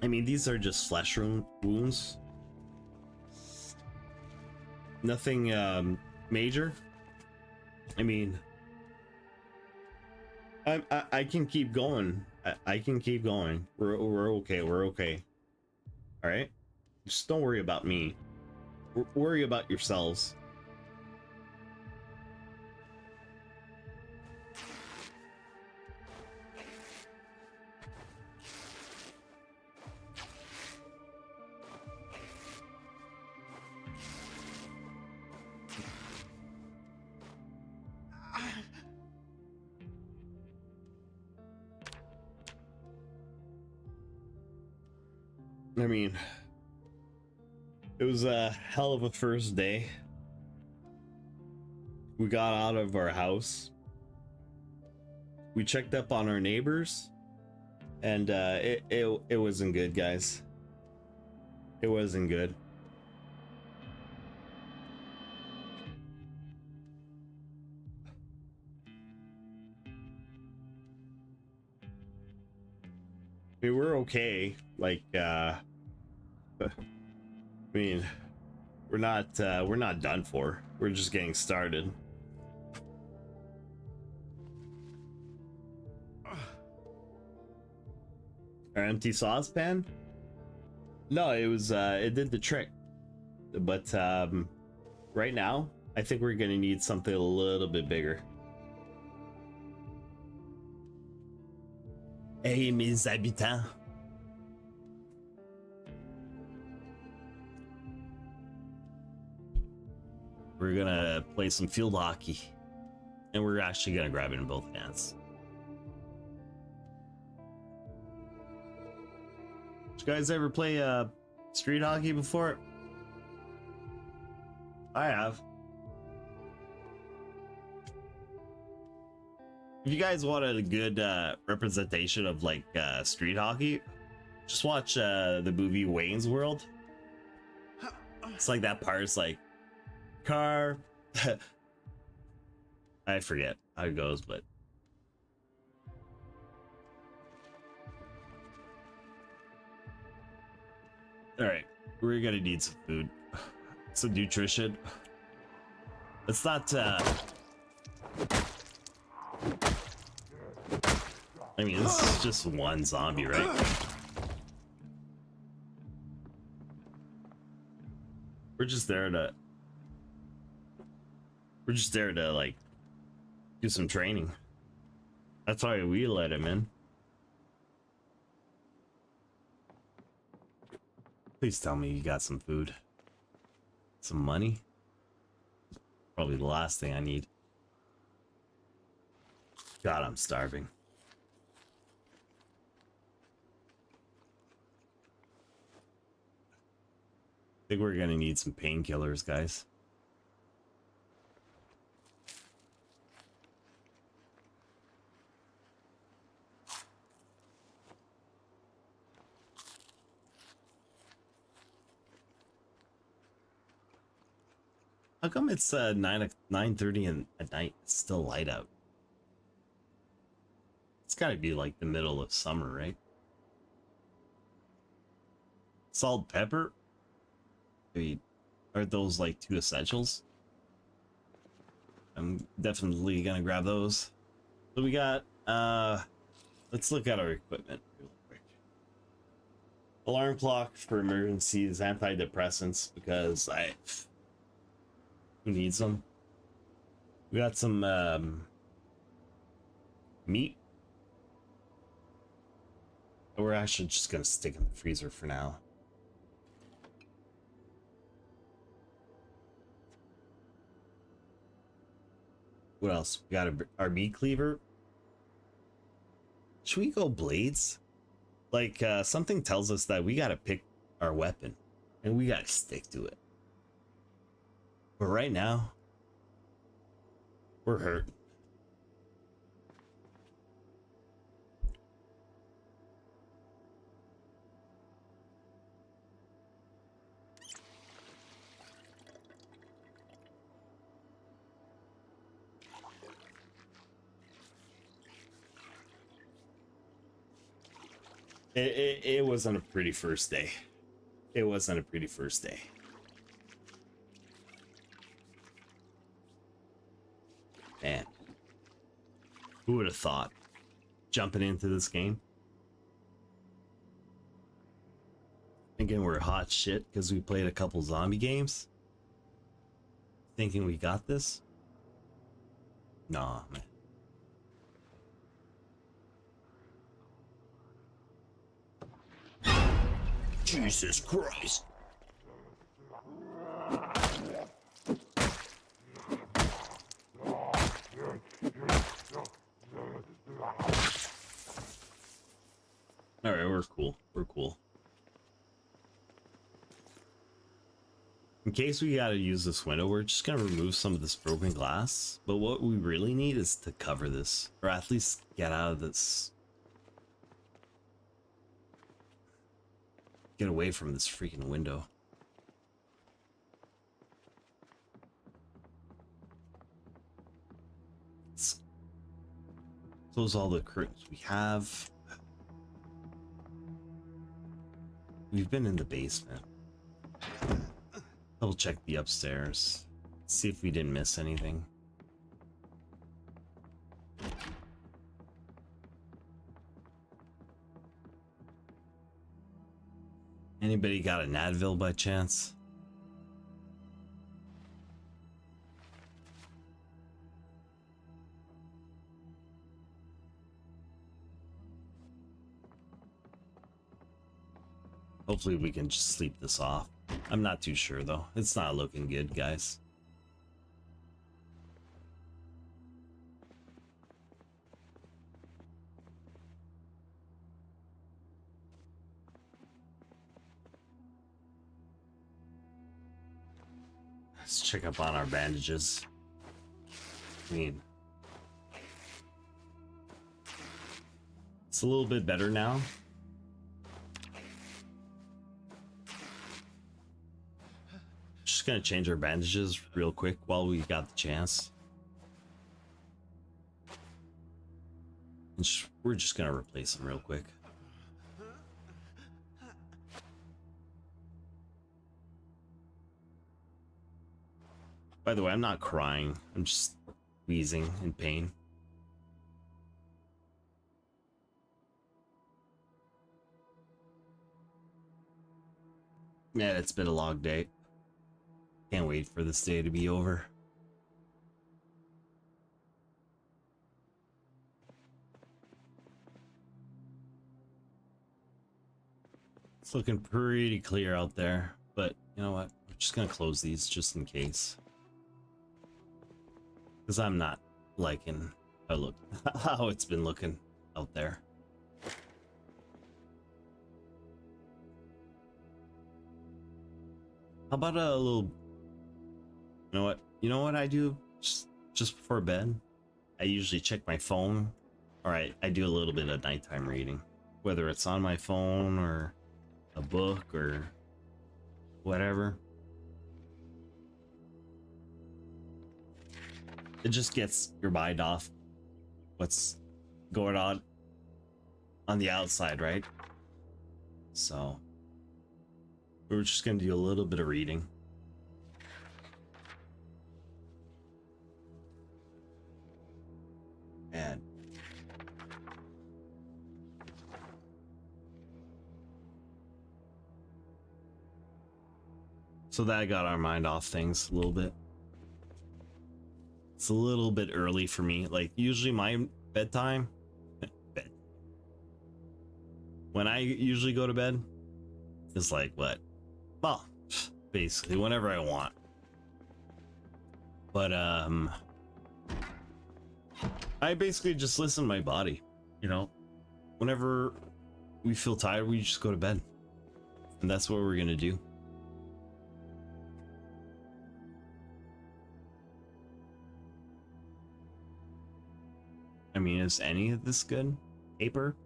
I mean, these are just flesh wounds. Nothing major. I mean, I can keep going. I can keep going. We're okay. We're okay. All right. Just don't worry about me. Worry about yourselves. I mean, it was a hell of a first day. We got out of our house. We checked up on our neighbors, and it wasn't good, guys. It wasn't good. I mean, we're okay. Like, I mean, we're not done for. We're just getting started. Our empty saucepan? No, it was it did the trick. But right now, I think we're gonna need something a little bit bigger. Hey, mes habitants. We're gonna play some field hockey, and we're actually gonna grab it in both hands. Did you guys ever play street hockey before? I have. If you guys wanted a good representation of like street hockey, just watch the movie Wayne's World. It's like that part's like car. I forget how it goes, but all right, we're gonna need some food, some nutrition. It's not I mean, this is just one zombie, right? We're just there to like do some training. That's why we let him in. Please tell me you got some food. Some money? Probably the last thing I need. God, I'm starving. I think we're gonna need some painkillers, guys. How come it's 9:30 at night? It's still light out. It's gotta be like the middle of summer, right? Salt, pepper. Are those like two essentials? I'm definitely gonna grab those. So we got let's look at our equipment real quick. Alarm clock for emergencies, antidepressants because who needs them? We got some meat. We're actually just gonna stick in the freezer for now. What else? We got our meat cleaver. Should we go blades? Like something tells us that we gotta pick our weapon and we gotta stick to it. But right now, we're hurt. It wasn't a pretty first day. It wasn't a pretty first day. Man, who would have thought jumping into this game? Thinking we're hot shit because we played a couple zombie games. Thinking we got this? Nah, man. Jesus Christ. All right, we're cool. We're cool. In case we gotta use this window, we're just gonna remove some of this broken glass. But what we really need is to cover this, or at least get out of this. Get away from this freaking window. Let's close all the curtains we have. We've been in the basement. Double check the upstairs. See if we didn't miss anything. Anybody got an Advil by chance? Hopefully we can just sleep this off. I'm not too sure though. It's not looking good, guys. Let's check up on our bandages. I mean, it's a little bit better now. Just gonna change our bandages real quick while we got the chance. And we're just gonna replace them real quick. By the way, I'm not crying. I'm just wheezing in pain. Man, it's been a long day. Can't wait for this day to be over. It's looking pretty clear out there, but you know what? We're just gonna close these just in case. Because I'm not liking how it's been looking out there. How about a little, you know what I do just before bed? I usually check my phone. All right, I do a little bit of nighttime reading, whether it's on my phone or a book or whatever. It just gets your mind off what's going on on the outside, right? So we're just gonna do a little bit of reading. And so that got our mind off things a little bit. It's a little bit early for me. Like usually my bedtime, when I usually go to bed is like what? Well, basically whenever I want. But I basically just listen to my body, you know. Whenever we feel tired, we just go to bed. And that's what we're gonna do. I mean, is any of this good? Paper?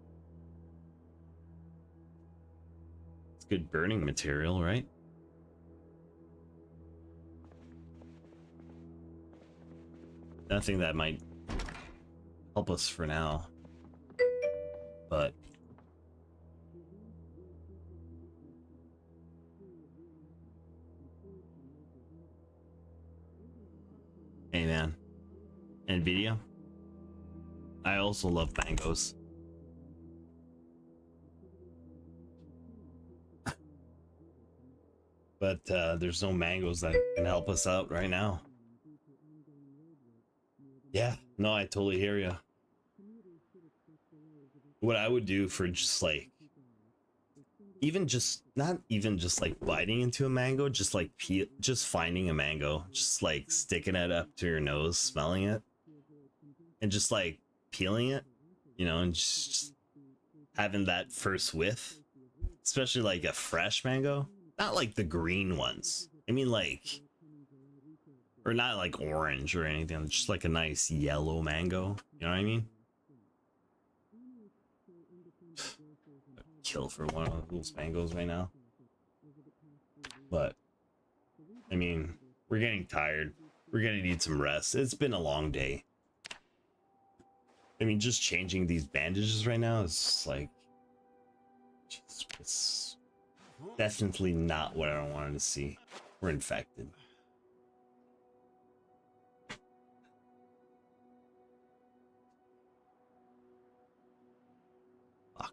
It's good burning material, right? Nothing that might help us for now. But hey man, NVIDIA, I also love mangoes. But there's no mangoes that can help us out right now. Yeah, no, I totally hear you. What I would do for just like, even just, not even just like biting into a mango, just like just finding a mango, just like sticking it up to your nose, smelling it, and just like peeling it, you know, and just having that first whiff, especially like a fresh mango, not like the green ones. I mean like, or not like orange or anything, just like a nice yellow mango, you know what I mean? Kill for one of those mangoes right now. But I mean, we're getting tired. We're gonna need some rest. It's been a long day. I mean, just changing these bandages right now is like, it's definitely not what I wanted to see. We're infected. Fuck.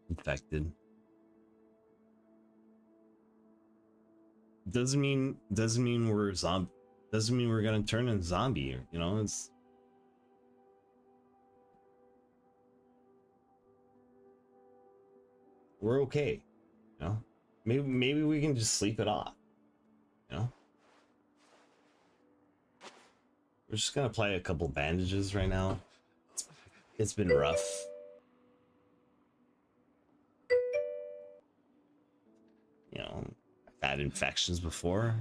Infected. Doesn't mean we're zombie. Doesn't mean we're gonna turn into zombie. You know, it's. We're okay. You know, maybe we can just sleep it off. You know, we're just gonna apply a couple bandages right now. It's been rough. You know, I've had infections before.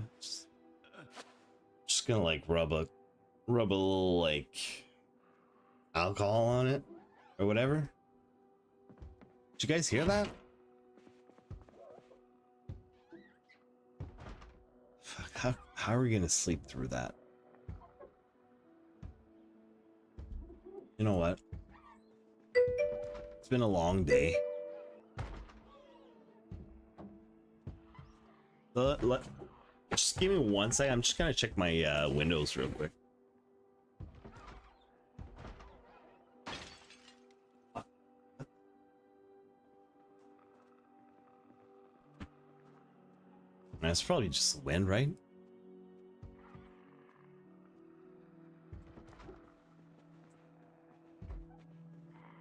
Just gonna like rub a little like alcohol on it or whatever. Did you guys hear that? Fuck, how are we gonna sleep through that? You know what? It's been a long day. Just give me 1 second. I'm just gonna check my windows real quick. That's probably just the wind, right?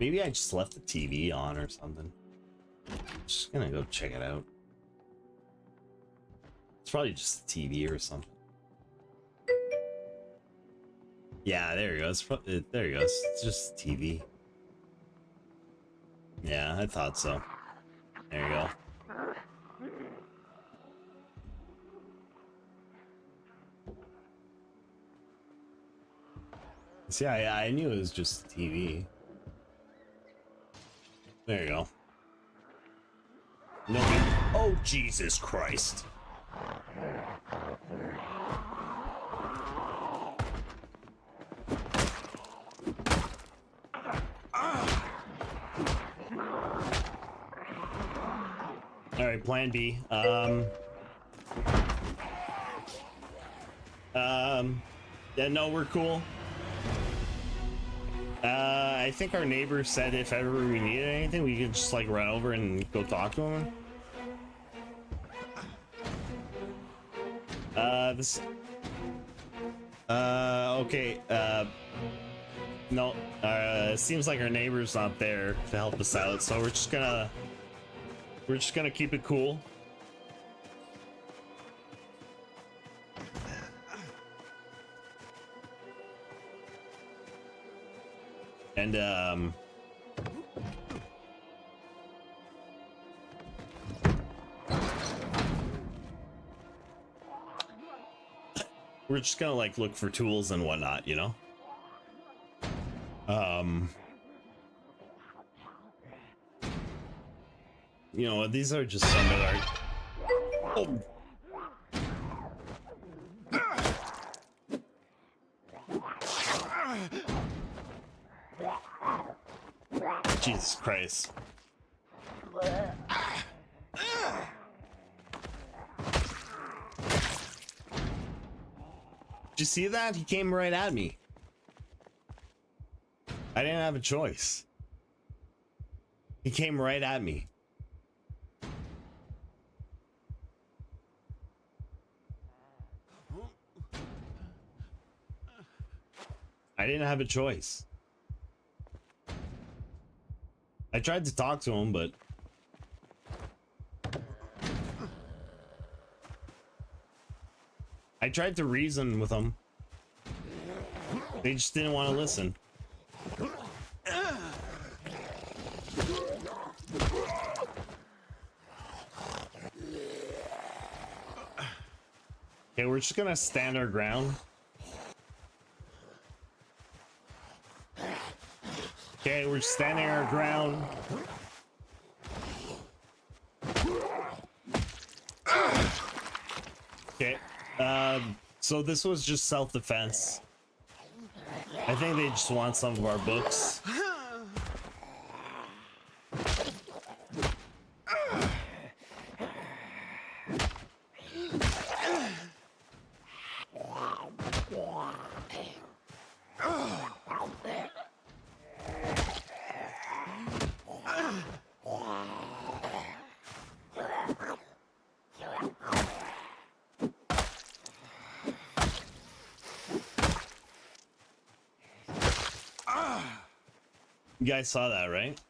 Maybe I just left the TV on or something. Just gonna go check it out. It's probably just the TV or something. Yeah, there you go. There you go. It's just TV. Yeah, I thought so. There you go. See, I knew it was just TV. There you go. No. Oh, Jesus Christ. All right, plan B. Yeah, no, we're cool. I think our neighbor said if ever we needed anything, we could just like run over and go talk to him. This. Okay. No. Seems like our neighbor's not there to help us out, so we're just gonna keep it cool. And we're just gonna like look for tools and whatnot, you know. You know, these are just some of our. Oh. Jesus Christ. Did you see that? He came right at me. I didn't have a choice. He came right at me. I didn't have a choice. I tried to talk to him, but I tried to reason with them. They just didn't want to listen. Okay, we're just gonna stand our ground. Okay, we're standing our ground. Okay, so this was just self-defense. I think they just want some of our books. You guys saw that, right?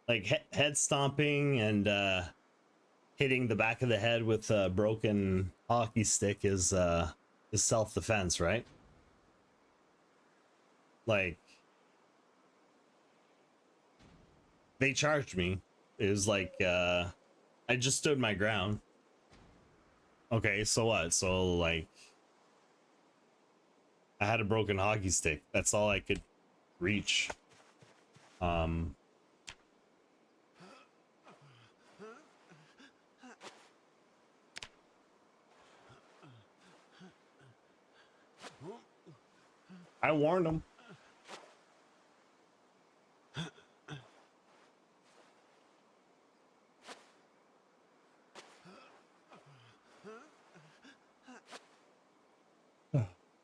Like head stomping and hitting the back of the head with a broken hockey stick is self-defense, right? Like they charged me. It was like I just stood my ground. Okay, so what? So like I had a broken hockey stick. That's all I could reach. I warned him.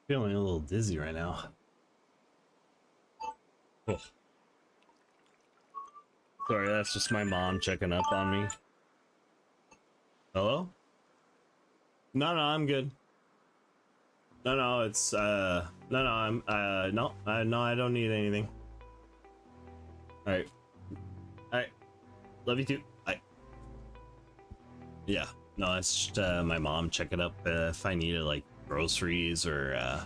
Feeling a little dizzy right now. Oh. Sorry, that's just my mom checking up on me. Hello? No, I'm good. No, it's no, I'm no, I don't need anything. All right, love you too. Bye. Yeah, no, it's just my mom checking up if I needed like groceries or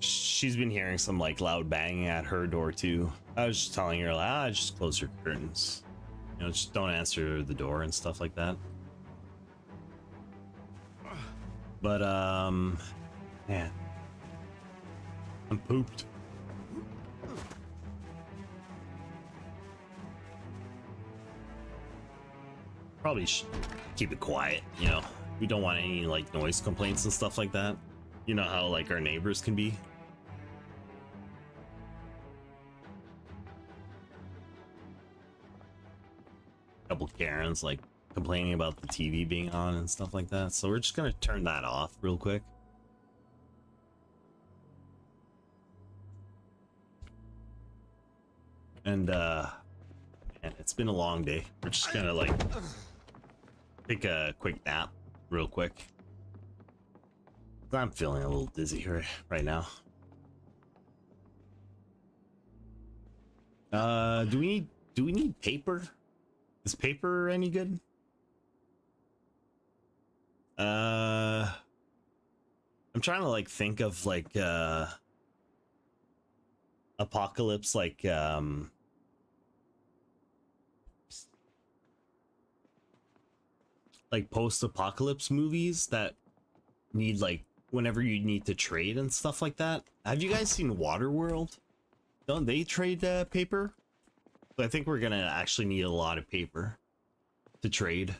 she's been hearing some like loud banging at her door too. I was just telling her like, just close your curtains, you know, just don't answer the door and stuff like that. But man, I'm pooped. Probably should keep it quiet, you know. We don't want any like noise complaints and stuff like that. You know how like our neighbors can be. couple Karens like complaining about the TV being on and stuff like that. So we're just gonna turn that off real quick. And man, it's been a long day. We're just gonna like take a quick nap real quick. I'm feeling a little dizzy right now. Do we need paper? Is paper any good? I'm trying to like think of like apocalypse like post-apocalypse movies that need like whenever you need to trade and stuff like that. Have you guys seen Waterworld? Don't they trade paper? So I think we're gonna actually need a lot of paper to trade.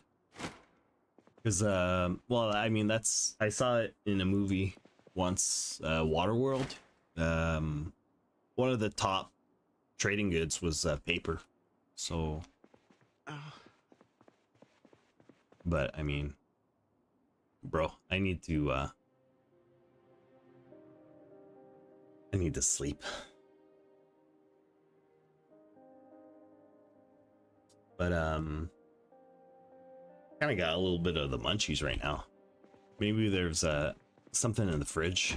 Because well, I mean, that's, I saw it in a movie once, Waterworld. One of the top trading goods was paper. So but I mean, bro, I need to sleep. But kind of got a little bit of the munchies right now. Maybe there's something in the fridge.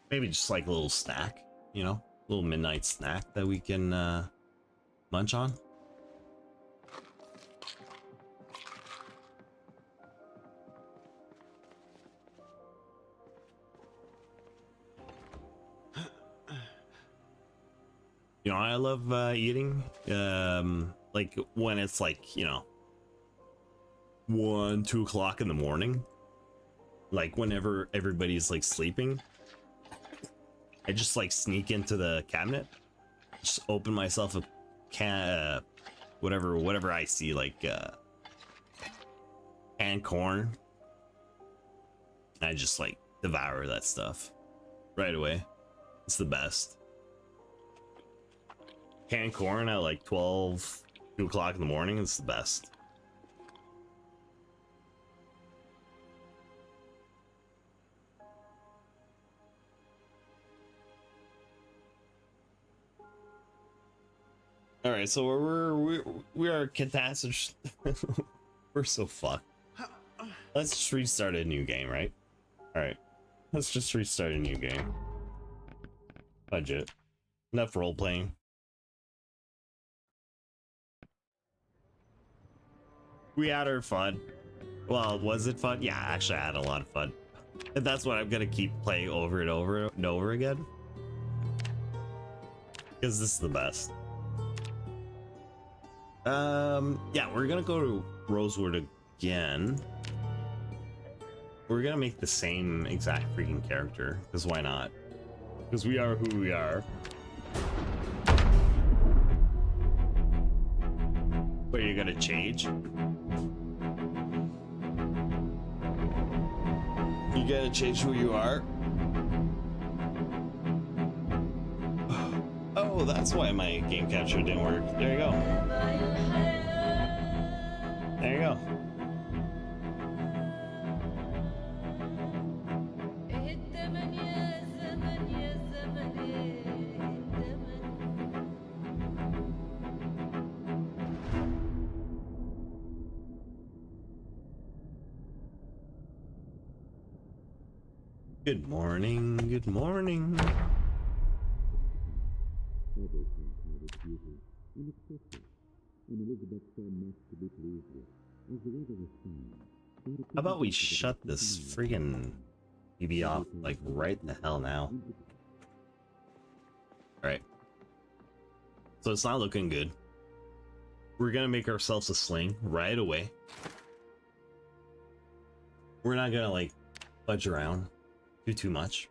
Maybe just like a little snack, you know, a little midnight snack that we can munch on. You know, I love eating like when it's like, you know, 1, 2 o'clock in the morning, like whenever everybody's like sleeping. I just like sneak into the cabinet, just open myself a can, whatever I see, like canned corn. I just like devour that stuff right away. It's the best. Canned corn at like 12, 2 o'clock in the morning. It's the best. All right, so we are catastrophe. We're so fucked. Let's just restart a new game, right? All right, let's just restart a new game. Budget. Enough role playing. We had our fun. Well, was it fun? Yeah, actually, I had a lot of fun. And that's what I'm gonna keep playing over and over and over again. Because this is the best. Yeah, we're gonna go to Rosewood again. We're gonna make the same exact freaking character, because why not? Because we are who we are. Wait, you're gonna change? You gotta change who you are? Oh, that's why my game capture didn't work. There you go. There you go. Good morning, good morning. How about we shut this friggin' TV off like right the hell now? Alright. So it's not looking good. We're gonna make ourselves a sling right away. We're not gonna like fudge around too much.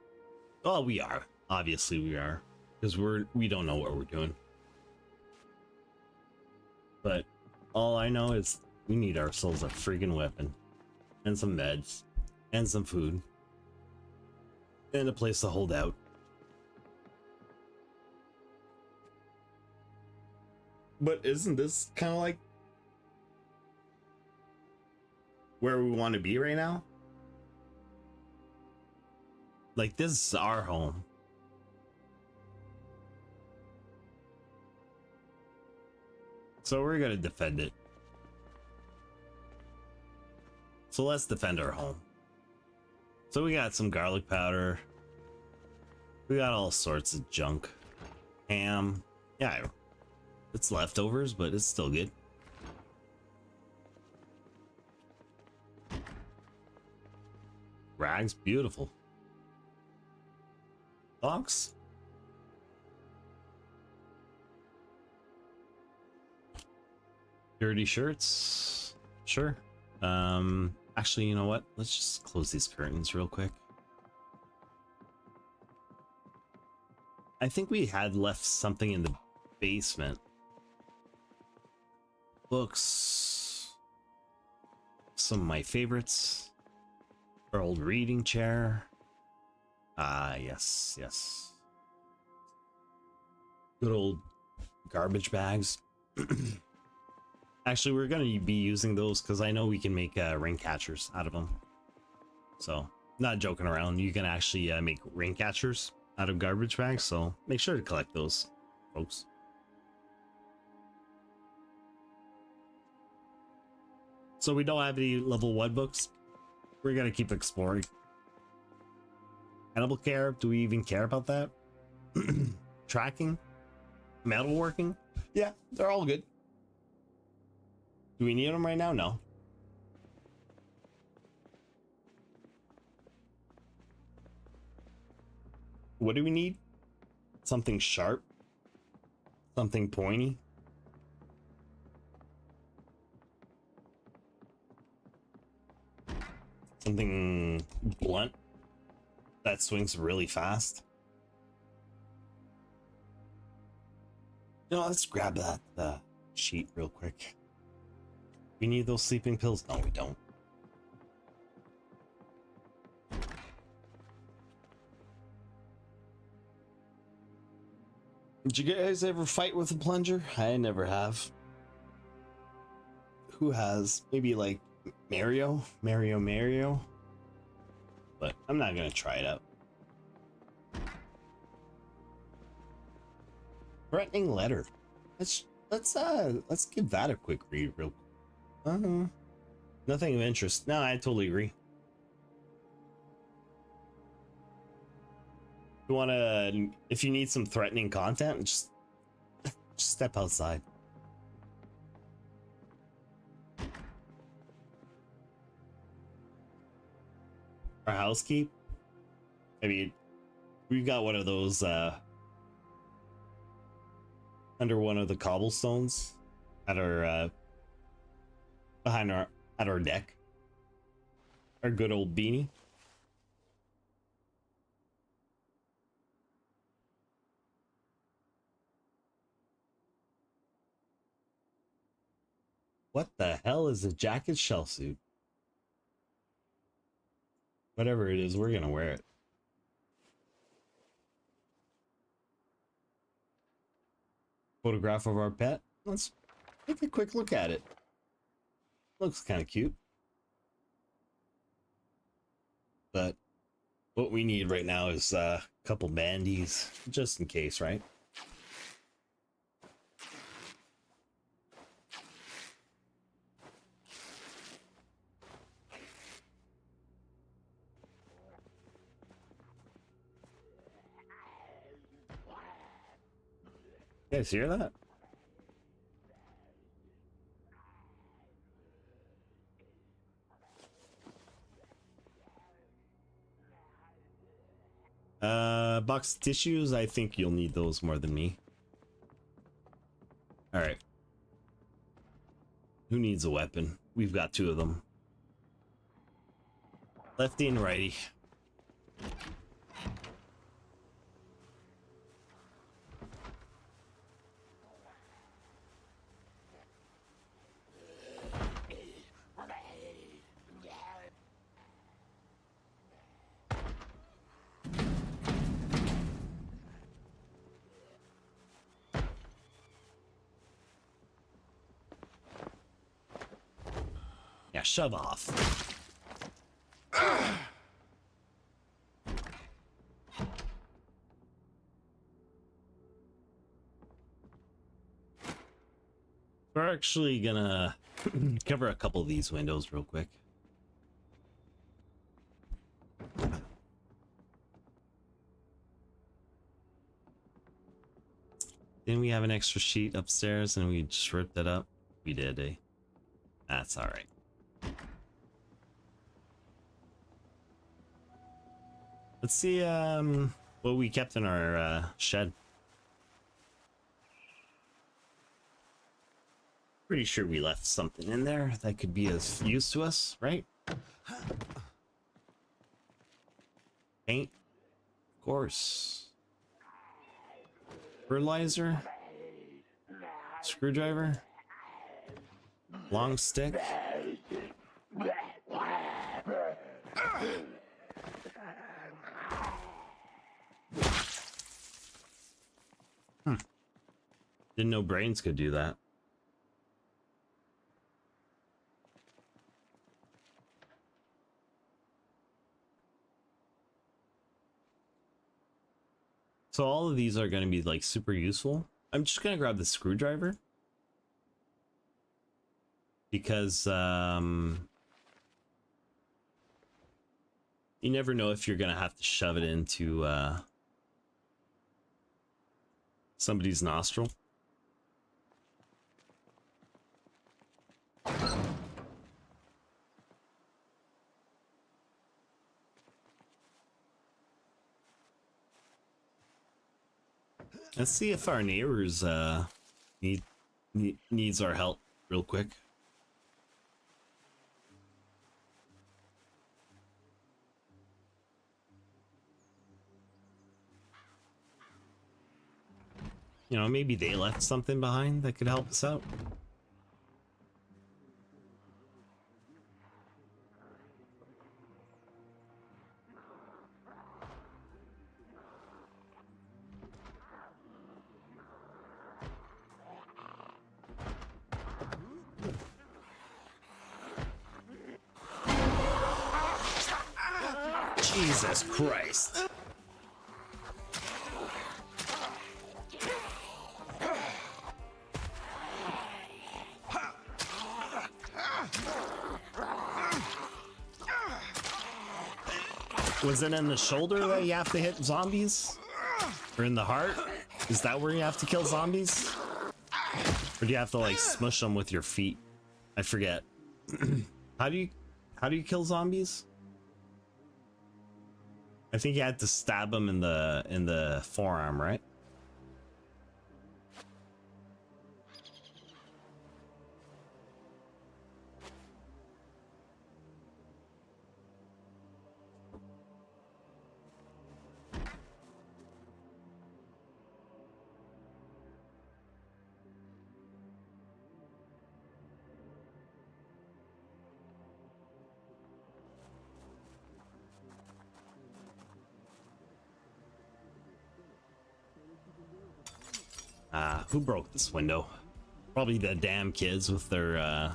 Well, we are. Obviously we are. Because we don't know what we're doing. But all I know is we need ourselves a freaking weapon. And some meds. And some food. And a place to hold out. But isn't this kind of like where we want to be right now? Like, this is our home. So we're gonna defend it. So let's defend our home. So we got some garlic powder. We got all sorts of junk. Ham. Yeah, it's leftovers, but it's still good. Rags, beautiful. Socks. Dirty shirts. Sure. Actually, you know what? Let's just close these curtains real quick. I think we had left something in the basement. Books. Some of my favorites. Our old reading chair. Ah, yes, yes. Good old garbage bags. Actually, we're going to be using those because I know we can make ring catchers out of them. So, not joking around. You can actually make ring catchers out of garbage bags. So, make sure to collect those, folks. So, we don't have any level 1 books. We're going to keep exploring. Animal care. Do we even care about that? Tracking? Metalworking? Yeah, they're all good. Do we need them right now? No. What do we need? Something sharp? Something pointy? Something blunt that swings really fast? You know, let's grab that sheet real quick. We need those sleeping pills? No, we don't. Did you guys ever fight with a plunger? I never have. Who has? Maybe like Mario? Mario? But I'm not gonna try it out. Threatening letter. Let's give that a quick read real quick. Nothing of interest. No, I totally agree. You wanna, if you need some threatening content, just step outside. Our housekeep. I mean, we've got one of those under one of the cobblestones at our behind our at our deck. Our good old beanie. What the hell is a jacket shell suit? Whatever it is, we're gonna wear it. Photograph of our pet. Let's take a quick look at it. Looks kind of cute. But what we need right now is a couple bandies, just in case, right? You guys hear that? Box of tissues. I think you'll need those more than me. All right. Who needs a weapon? We've got 2 of them. Lefty and righty. Yeah, shove off. We're actually gonna cover a couple of these windows real quick. Didn't we have an extra sheet upstairs and we just ripped it up? We did, eh? That's alright. Let's see what we kept in our shed. Pretty sure we left something in there that could be of use to us, right? Paint, of course. Fertilizer, screwdriver, long stick. Didn't know brains could do that. So all of these are going to be like super useful. I'm just going to grab the screwdriver because you never know if you're going to have to shove it into somebody's nostril. Let's see if our neighbors needs our help real quick. You know, maybe they left something behind that could help us out. Jesus Christ. Was it in the shoulder that you have to hit zombies? Or in the heart? Is that where you have to kill zombies? Or do you have to like smush them with your feet? I forget. How do you kill zombies? I think you had to stab them in the forearm, right? Who broke this window? Probably the damn kids with their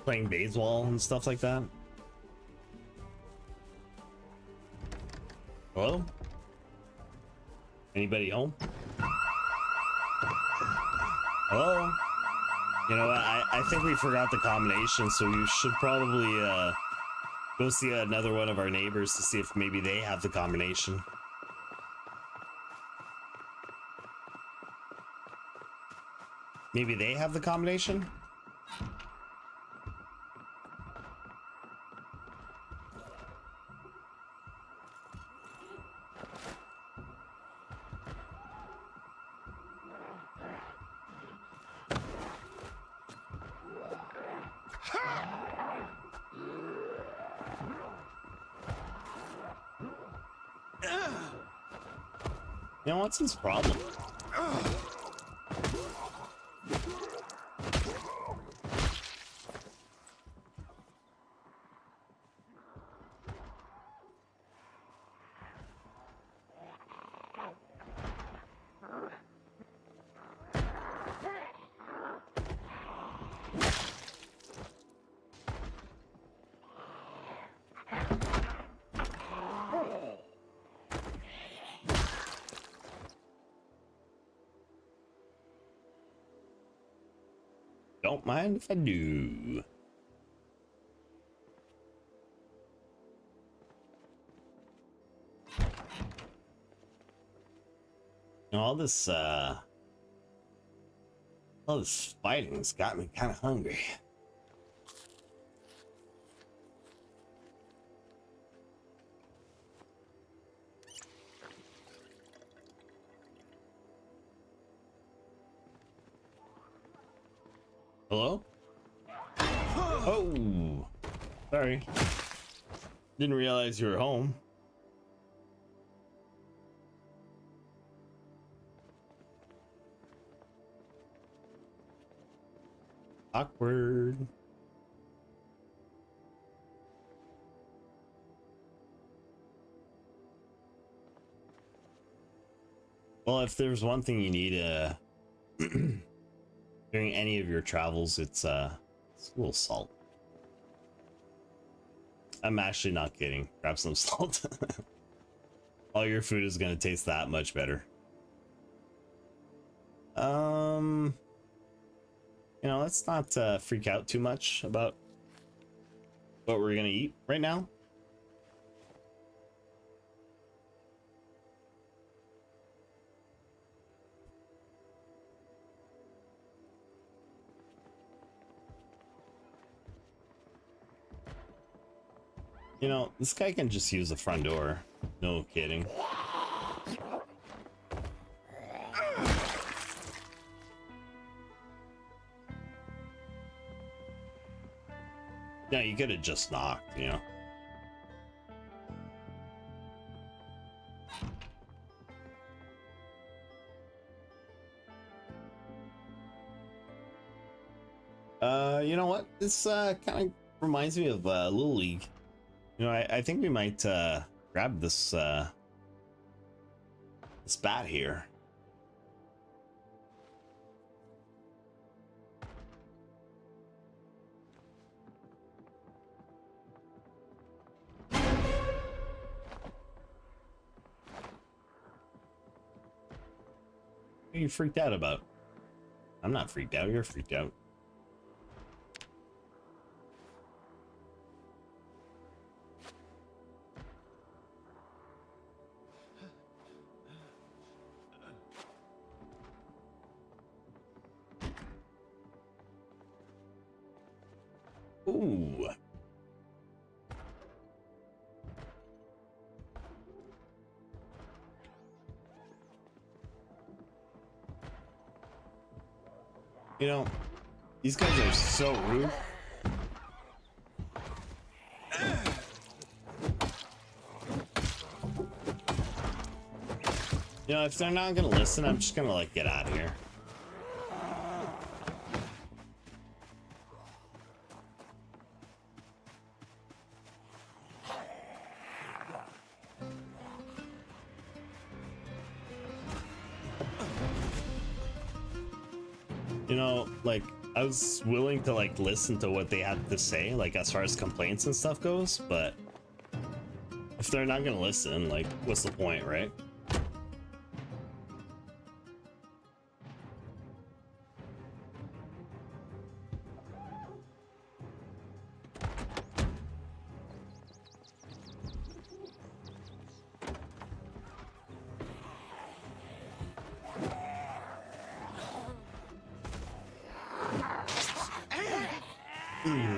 playing baseball and stuff like that. Hello? Anybody home? Hello? You know what? I think we forgot the combination, so you should probably go see another one of our neighbors to see if maybe they have the combination. Maybe they have the combination? You know, what's his problem? Don't mind if I do. You know, all this fighting's got me kind of hungry. Hello? Oh, sorry. Didn't realize you were home. Awkward. Well, if there's one thing you need during any of your travels, it's a little salt. I'm actually not kidding. Grab some salt. All your food is gonna taste that much better. You know, let's not freak out too much about what we're gonna eat right now. You know, this guy can just use the front door. No kidding. Yeah, you could have just knocked, you know. You know what? This kind of reminds me of Little League. You know, I think we might grab this this bat here. What are you freaked out about? I'm not freaked out, you're freaked out. Ooh. You know, these guys are so rude. You know, if they're not gonna listen, I'm just gonna like get out of here. You know, like, I was willing to like listen to what they had to say, like as far as complaints and stuff goes, but if they're not gonna listen, like, what's the point, right?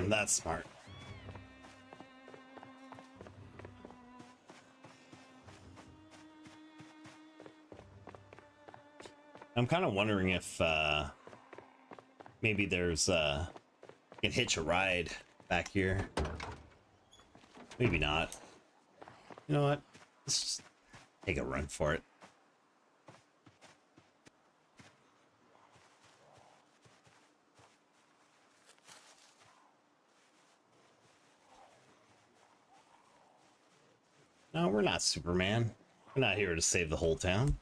That's smart. I'm kind of wondering if maybe there's can hitch a ride back here. Maybe not. You know what? Let's just take a run for it. No, we're not Superman. We're not here to save the whole town.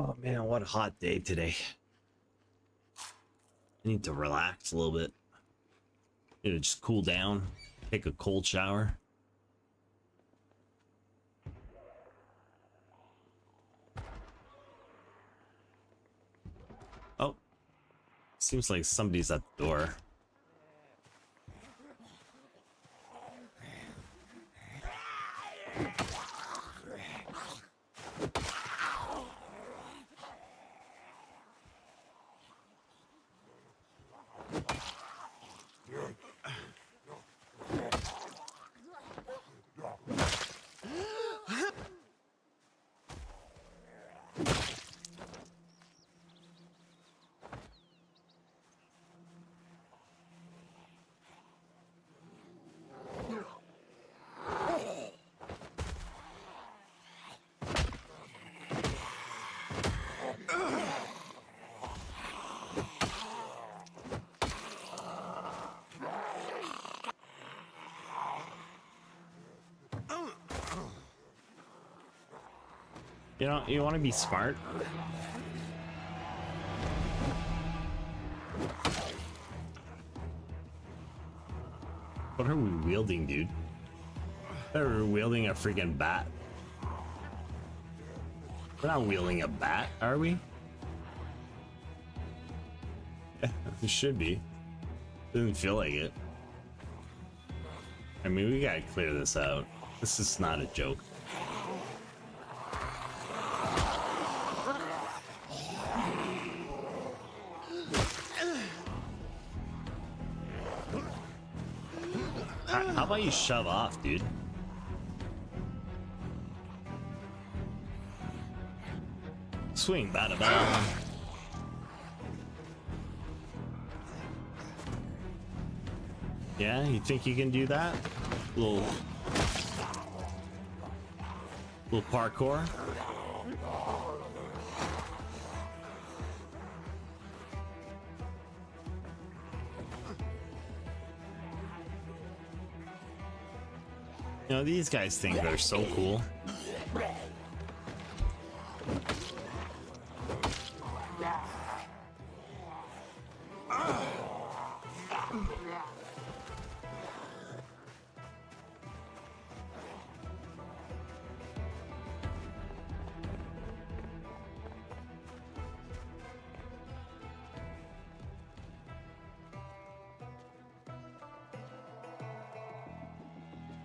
Oh man, what a hot day today. I need to relax a little bit. Need to just cool down, take a cold shower. Oh, seems like somebody's at the door. You know, you want to be smart. What are we wielding, dude? We're wielding a freaking bat. We're not wielding a bat, are we? It should be. Doesn't feel like it. I mean, we gotta clear this out. This is not a joke. How about you shove off, dude? Swing, bada bada. Yeah, you think you can do that? Little parkour. You know, these guys think they're so cool.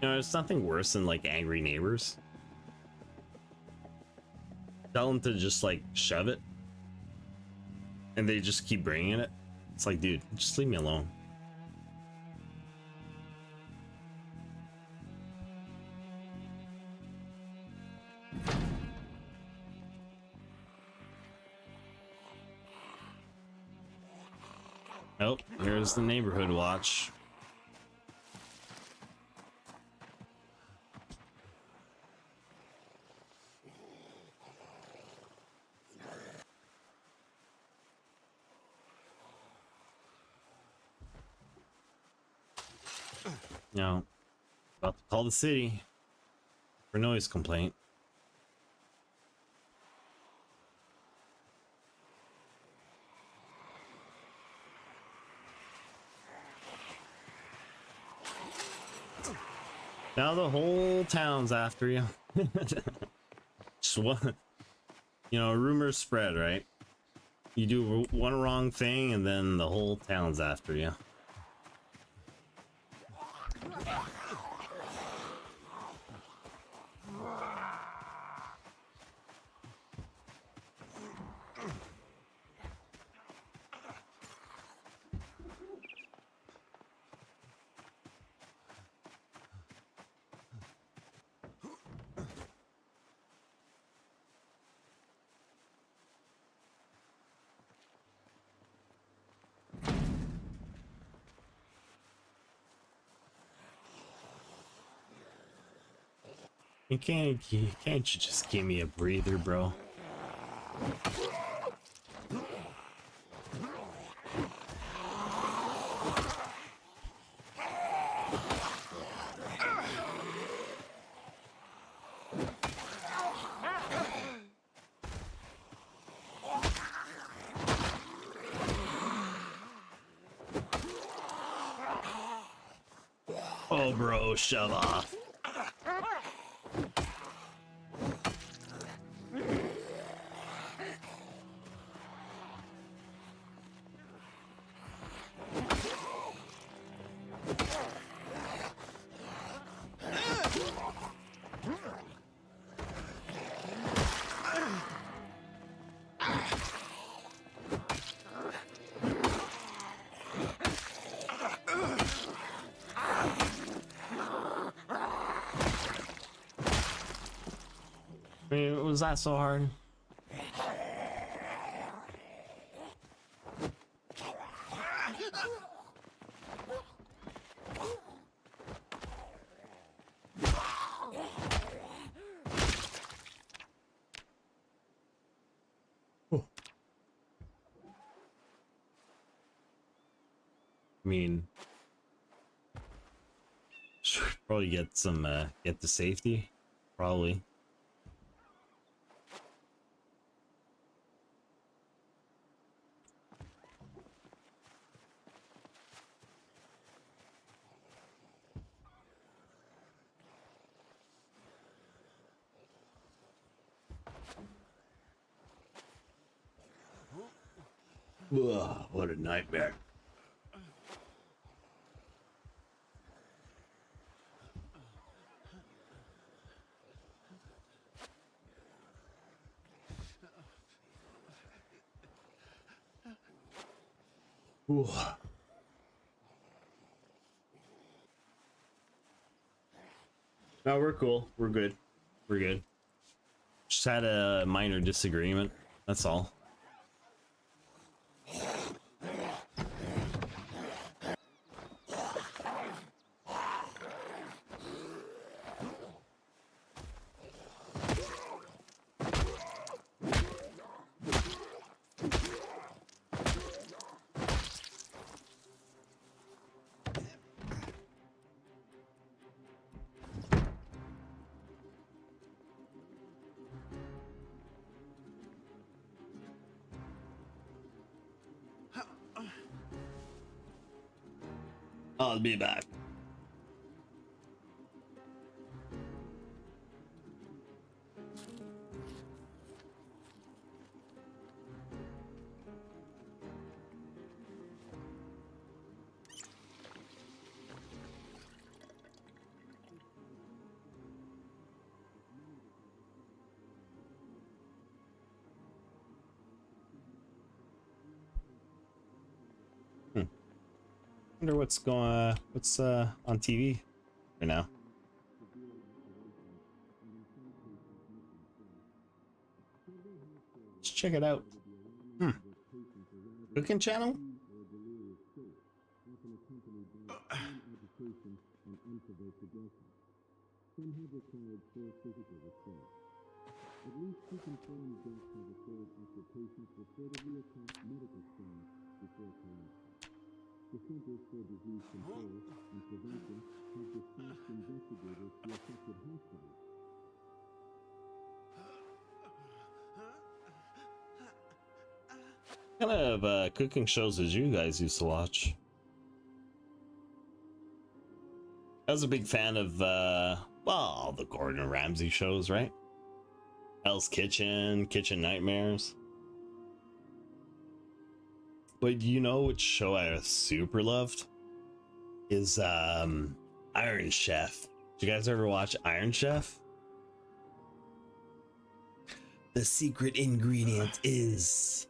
You know, there's nothing worse than like angry neighbors. Tell them to just like shove it, and they just keep bringing it. It's like, dude, just leave me alone. Oh, here's the neighborhood watch. Now, about to call the city for noise complaint. Now the whole town's after you. Just one, you know, rumors spread, right? You do one wrong thing and then the whole town's after you. Can't you just give me a breather, bro? Oh, bro, shove off. I mean, was that so hard? I mean, should probably get some, get the safety, probably. Ugh, what a nightmare. Ooh. No, we're cool. We're good. We're good. Just had a minor disagreement. That's all. I'll be back. Wonder what's on TV right now. Let's check it out. Cooking channel? The Centers for Disease Control and Prevention have dispatched investigators to affected hospitals. What kind of cooking shows did you guys used to watch? I was a big fan of well, all the Gordon Ramsay shows, right? Hell's Kitchen, Kitchen Nightmares. But you know which show I super loved? Is Iron Chef. Did you guys ever watch Iron Chef? The secret ingredient is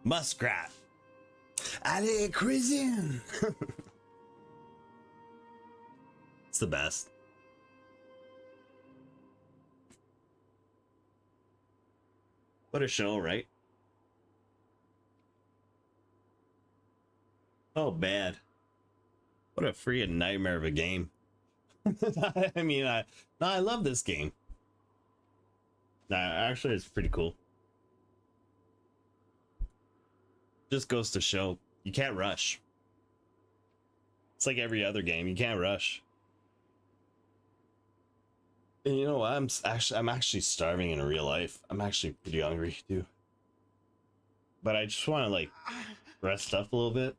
muskrat. Allez, cuisine. It's the best. What a show, right? Oh, bad. What a freaking nightmare of a game. I mean, I love this game. Nah, actually, it's pretty cool. Just goes to show you can't rush. It's like every other game, you can't rush. And you know what? I'm actually starving in real life. I'm actually pretty hungry too. But I just want to like rest up a little bit.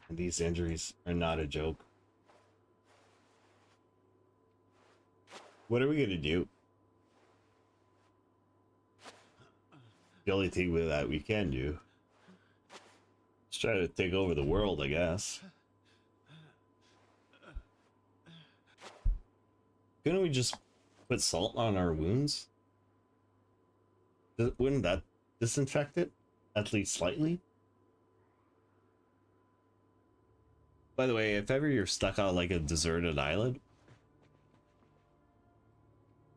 And these injuries are not a joke. What are we gonna do? The only thing with that we can do is try to take over the world, I guess. Couldn't we just put salt on our wounds? Wouldn't that disinfect it? At least slightly? By the way, if ever you're stuck on like a deserted island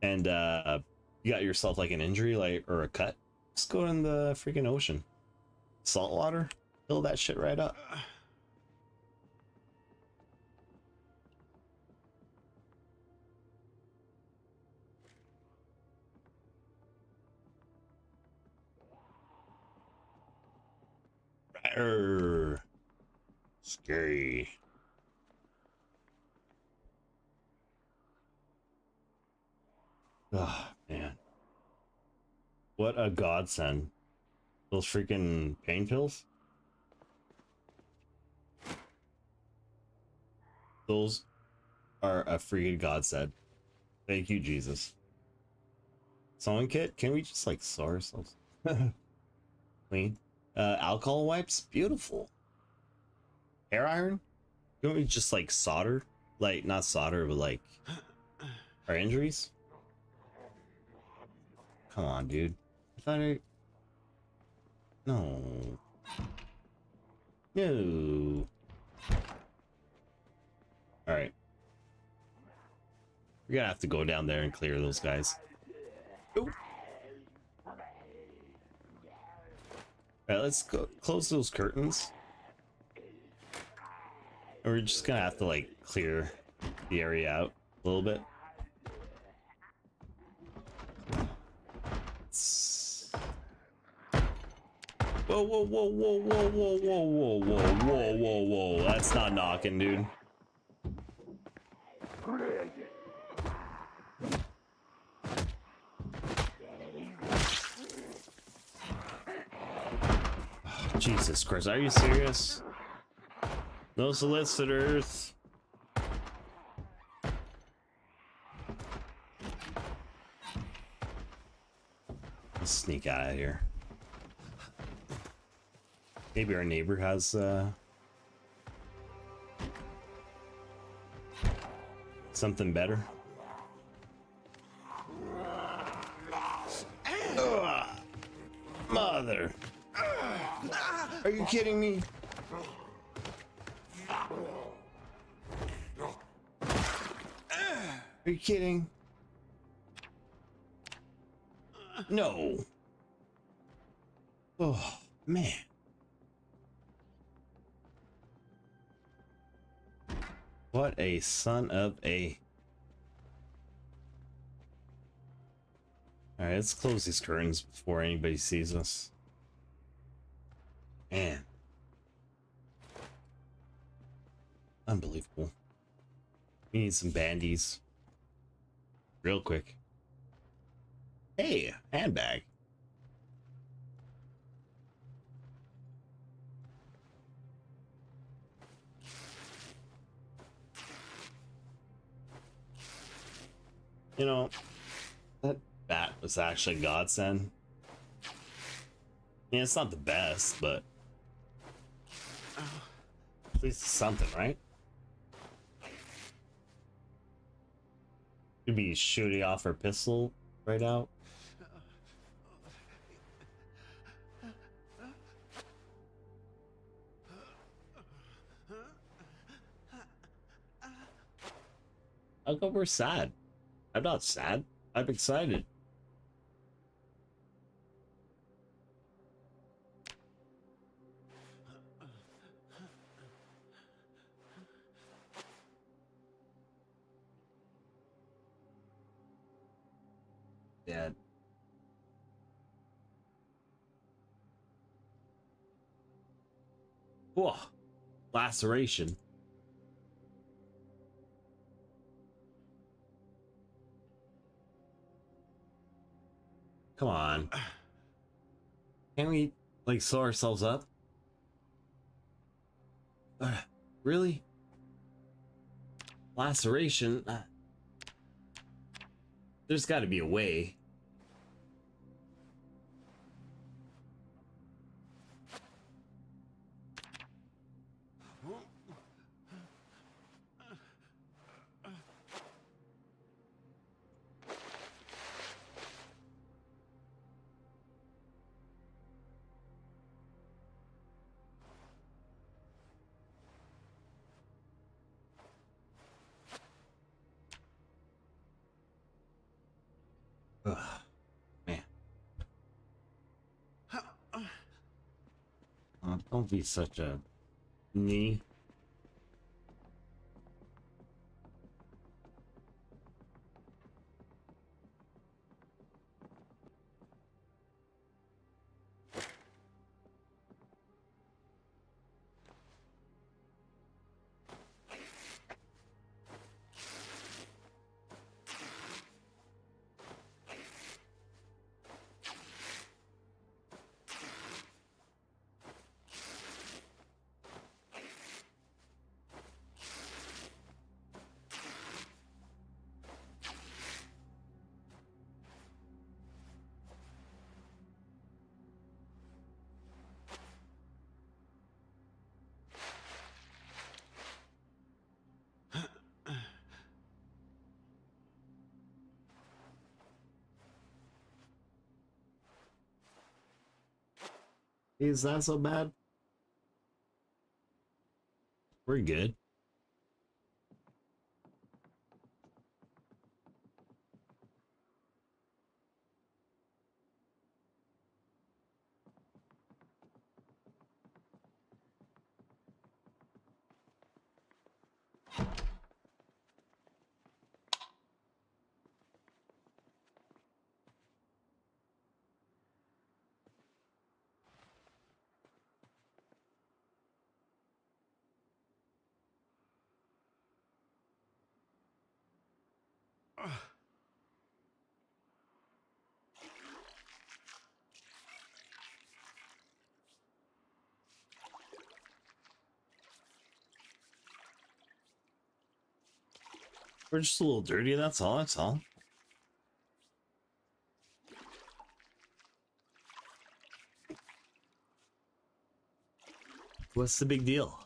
and you got yourself like an injury like or a cut, just go in the freaking ocean. Salt water, fill that shit right up. Arr. Scary. Oh man, what a godsend. Those freaking pain pills, those are a freaking godsend. Thank you, Jesus. Sewing kit, can we just like sew ourselves clean? Alcohol wipes, beautiful. Hair iron, can we just like solder, like not solder but like our injuries? Come on, dude. I thought no. All right, we're gonna have to go down there and clear those guys. Ooh. All right, let's go close those curtains. And we're just gonna have to like clear the area out a little bit. Whoa, whoa, whoa, whoa, whoa, whoa, whoa, whoa, whoa, whoa, whoa, whoa. That's not knocking, dude. Oh, Jesus Christ, are you serious? No solicitors. Let's sneak out of here. Maybe our neighbor has something better. Ugh. Mother. Are you kidding me? Are you kidding? No. Oh, man. What a son of a... Alright, let's close these curtains before anybody sees us. Man. Unbelievable. We need some bandies. Real quick. Hey, handbag. You know, that bat was actually a godsend. I mean, it's not the best, but at least it's something, right? Could be shooting off her pistol right out. How come we're sad? I'm not sad. I'm excited. Yeah. Whoa. Laceration. Come on. Can we, like, sew ourselves up? Really? Laceration? There's got to be a way. Ugh, man. Don't be such a knee. Is that so bad? We're good. We're just a little dirty, that's all, that's all. What's the big deal?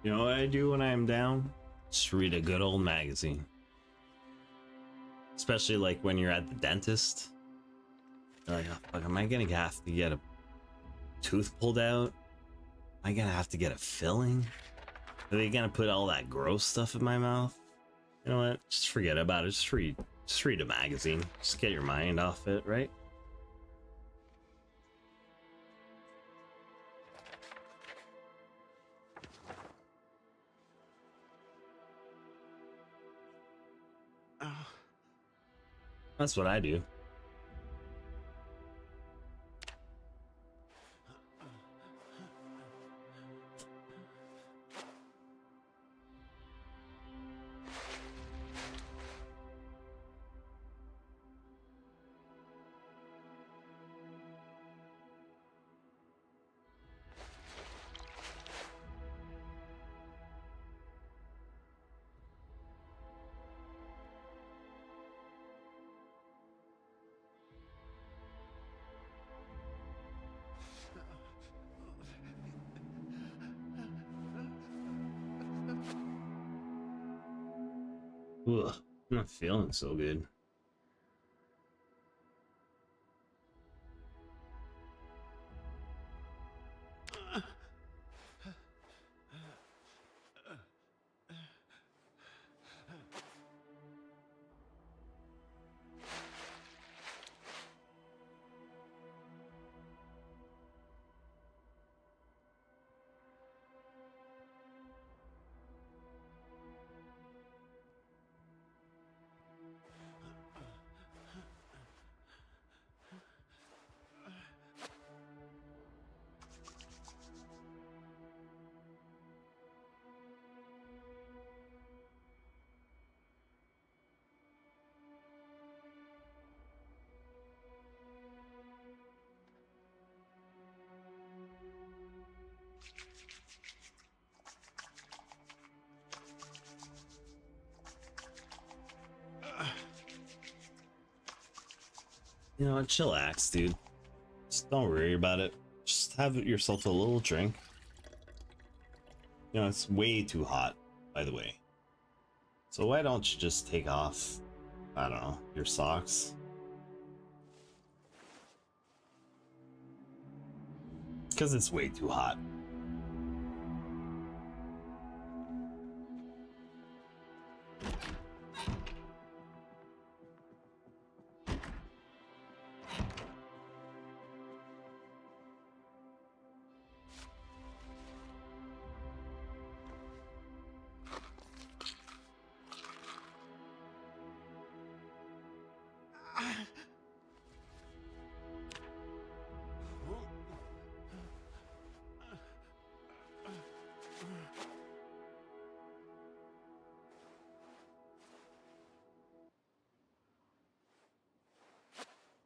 You know what I do when I'm down? Just read a good old magazine. Especially like when you're at the dentist. You're like, oh, fuck, am I gonna have to get a tooth pulled out? Am I gonna have to get a filling? Are they gonna put all that gross stuff in my mouth? You know what? Just forget about it. Just read a magazine. Just get your mind off it, right? That's what I do. Ugh, I'm not feeling so good. You know, chillax, dude. Just don't worry about it. Just have yourself a little drink. You know, it's way too hot, by the way. So why don't you just take off, I don't know, your socks? Because it's way too hot.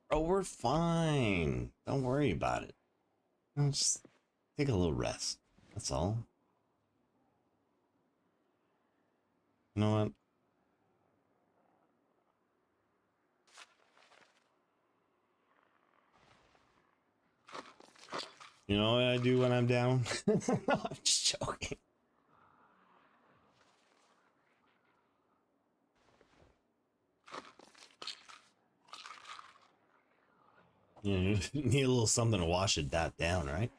Oh, we're fine. Don't worry about it. Just take a little rest. That's all. You know what? You know what I do when I'm down? No, I'm just joking. You know, you need a little something to wash that down, right?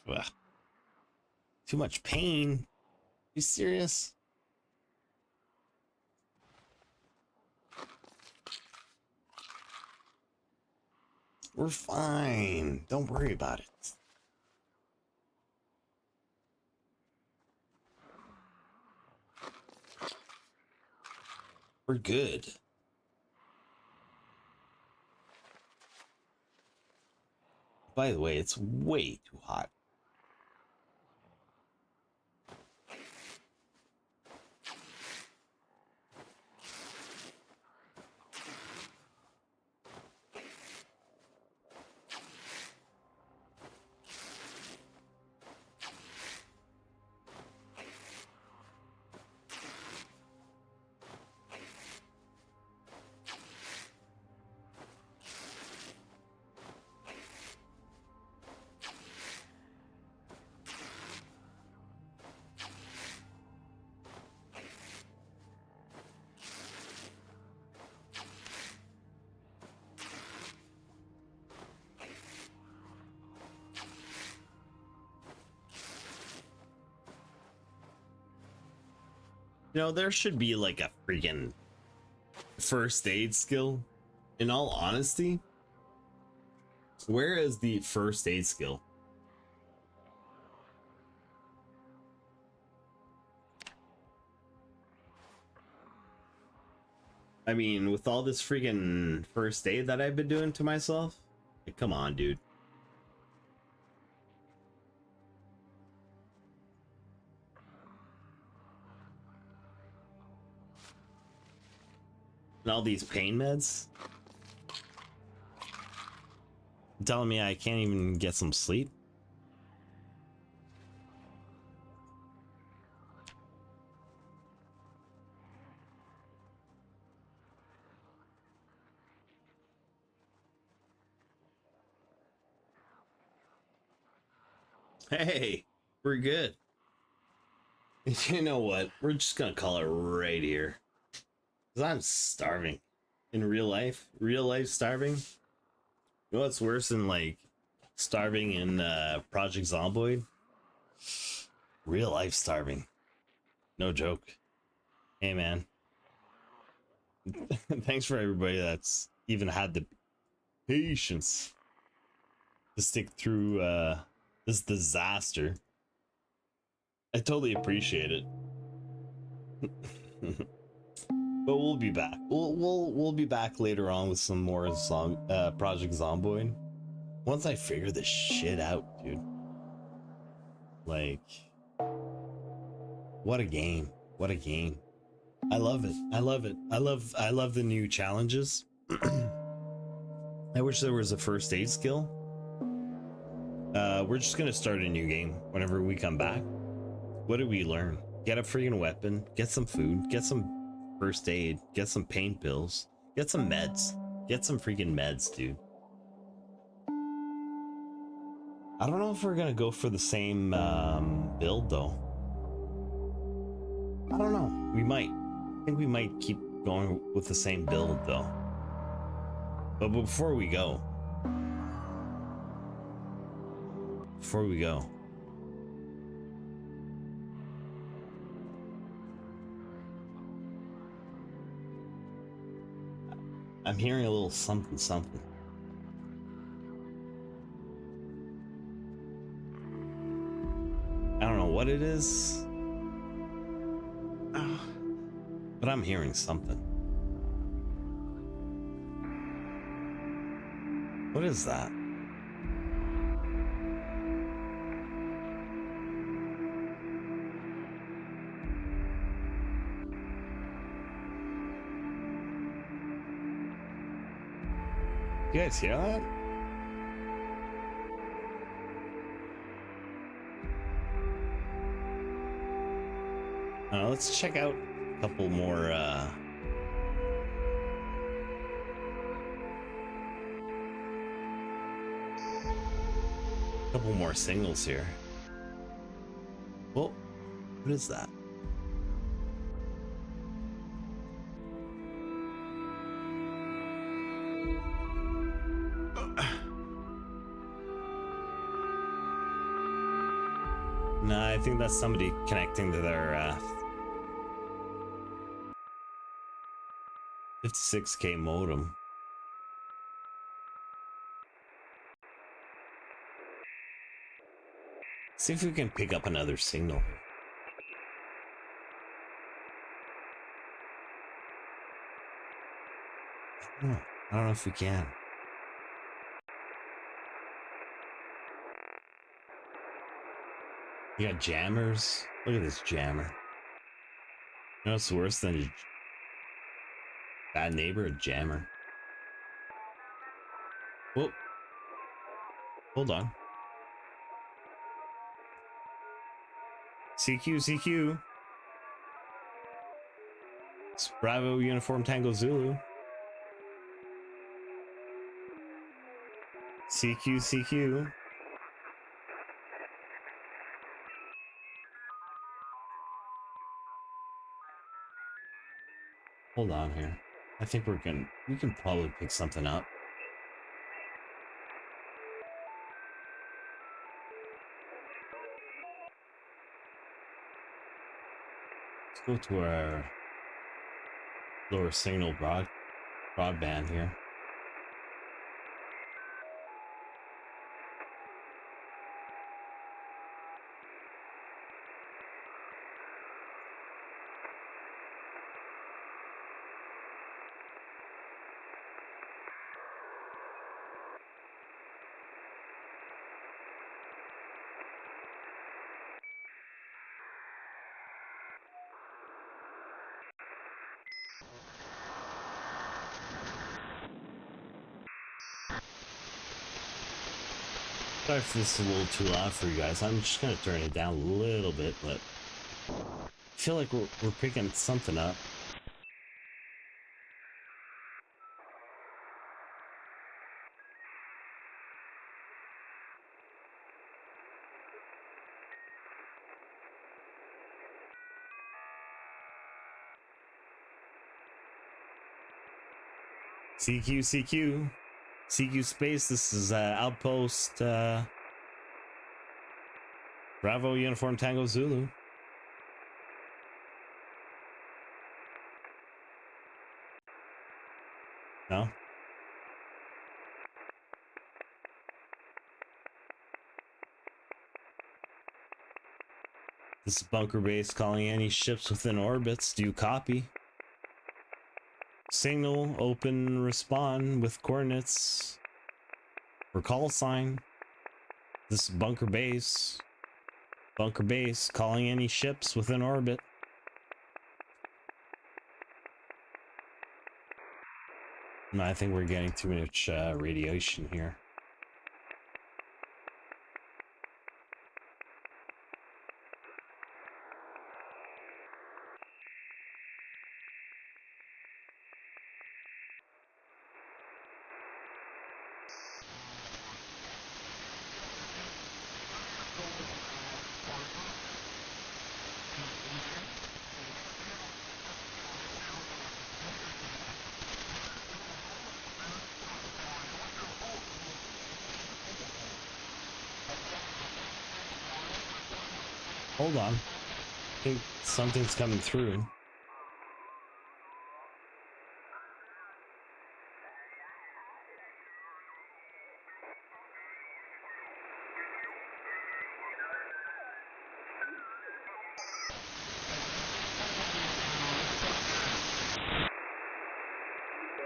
Ugh. Too much pain. You serious? We're fine. Don't worry about it. We're good. By the way, it's way too hot. You know, there should be like a freaking first aid skill. In all honesty, where is the first aid skill? I mean, with all this freaking first aid that I've been doing to myself, like, come on, dude. And all these pain meds, telling me I can't even get some sleep. Hey, we're good. You know what? We're just gonna call it right here. Because I'm starving. In real life starving. You know what's worse than like starving in Project Zomboid? Real life starving. No joke. Hey man. Thanks for everybody that's even had the patience to stick through this disaster. I totally appreciate it. But we'll be back. We'll be back later on with some more Project Zomboid. Once I figure this shit out, dude. Like, what a game. What a game. I love it. I love it. I love the new challenges. I wish there was a first aid skill. we're just gonna start a new game whenever we come back. What did we learn? Get a freaking weapon, get some food, get some first aid, get some pain pills, get some meds, get some freaking meds, dude. I don't know if we're gonna go for the same build though. I don't know. We might. I think we might keep going with the same build though. But before we go, I'm hearing a little something something. I don't know what it is, but I'm hearing something. What is that? You guys hear that? Let's check out a couple more signals here. Well, what is that? No, I think that's somebody connecting to their 56K modem. See if we can pick up another signal. I don't know if we can. You got jammers? Look at this jammer. You know what's worse than a bad neighbor? A jammer. Whoa. Hold on. CQ. It's Bravo Uniform Tango Zulu. CQ. Hold on here. I think we can probably pick something up. Let's go to our lower signal broadband here. Sorry if this is a little too loud for you guys. I'm just gonna turn it down a little bit, but I feel like we're picking something up. CQ space, this is Outpost Bravo Uniform Tango Zulu. No? This is bunker base calling any ships within orbits. Do you copy? Signal, open, respond with coordinates or call sign. This is bunker base. Bunker base calling any ships within orbit. No, I think we're getting too much radiation here. Hold on. I think something's coming through.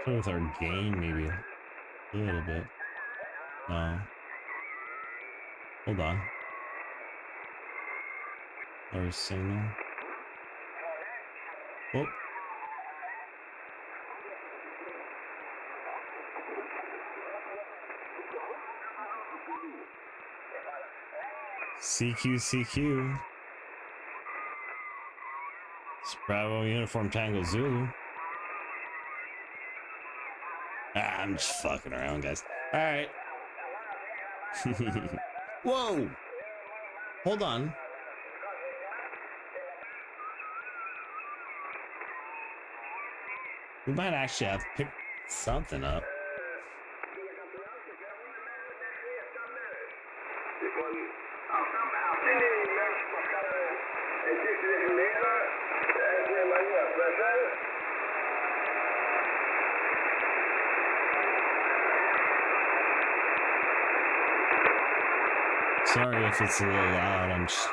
Something with our gain, maybe a little bit. No. Hold on. Our signal. Oh. CQ. It's Bravo Uniform Tango Zulu. Ah, I'm just fucking around, guys. All right. Whoa. Hold on. We might actually have to pick something up. Sorry if it's a little loud. I'm just...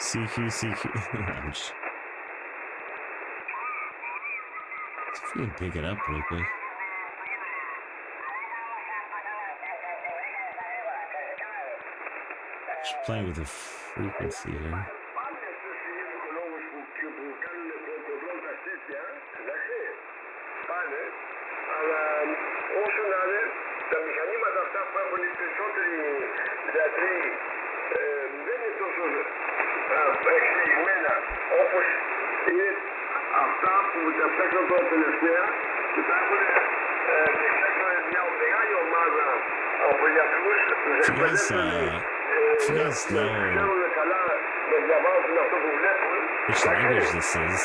CQ. I'm just... Let's see if we can pick it up real quick. Just playing with the frequency here. If you guys know which language this is,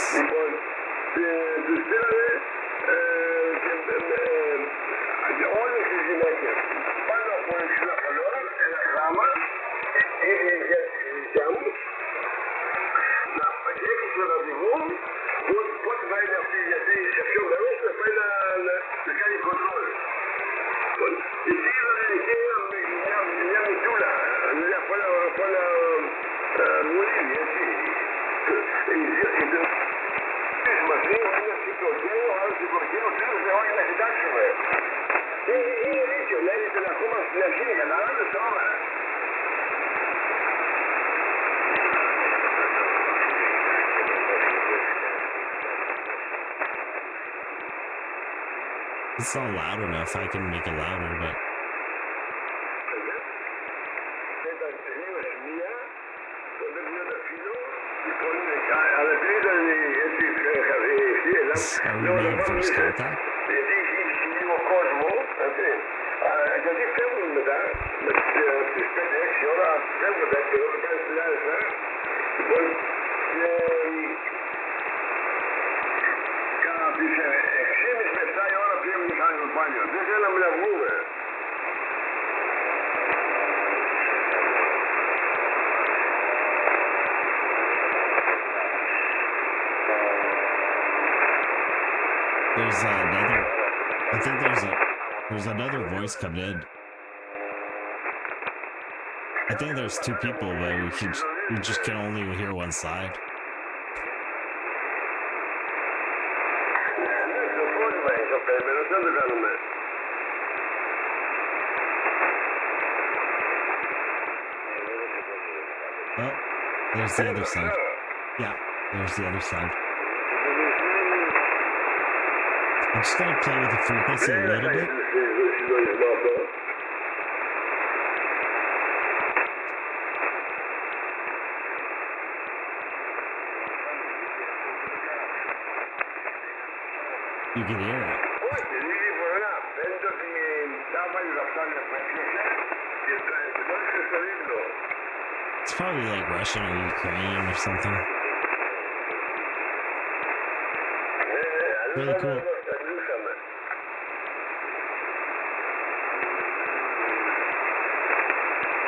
it's not loud enough. I can make it louder, but are we making first contact? There's another. I think there's another voice coming in. I think there's two people, but we just can only hear one side. Oh, there's the other side. Yeah, there's the other side. I'm just gonna play with the frequency a little bit. You can hear it. It's probably like Russian or Ukrainian or something. Really cool.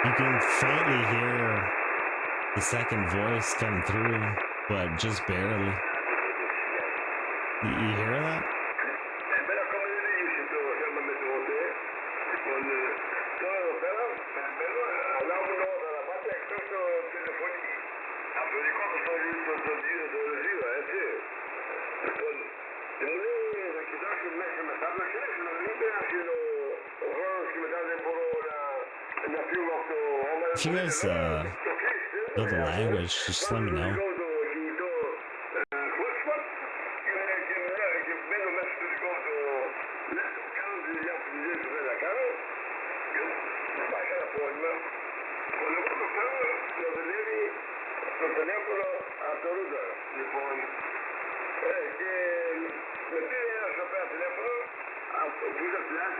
You can faintly hear the second voice come through, but just barely. You hear that? If you guys know the language, just let me know.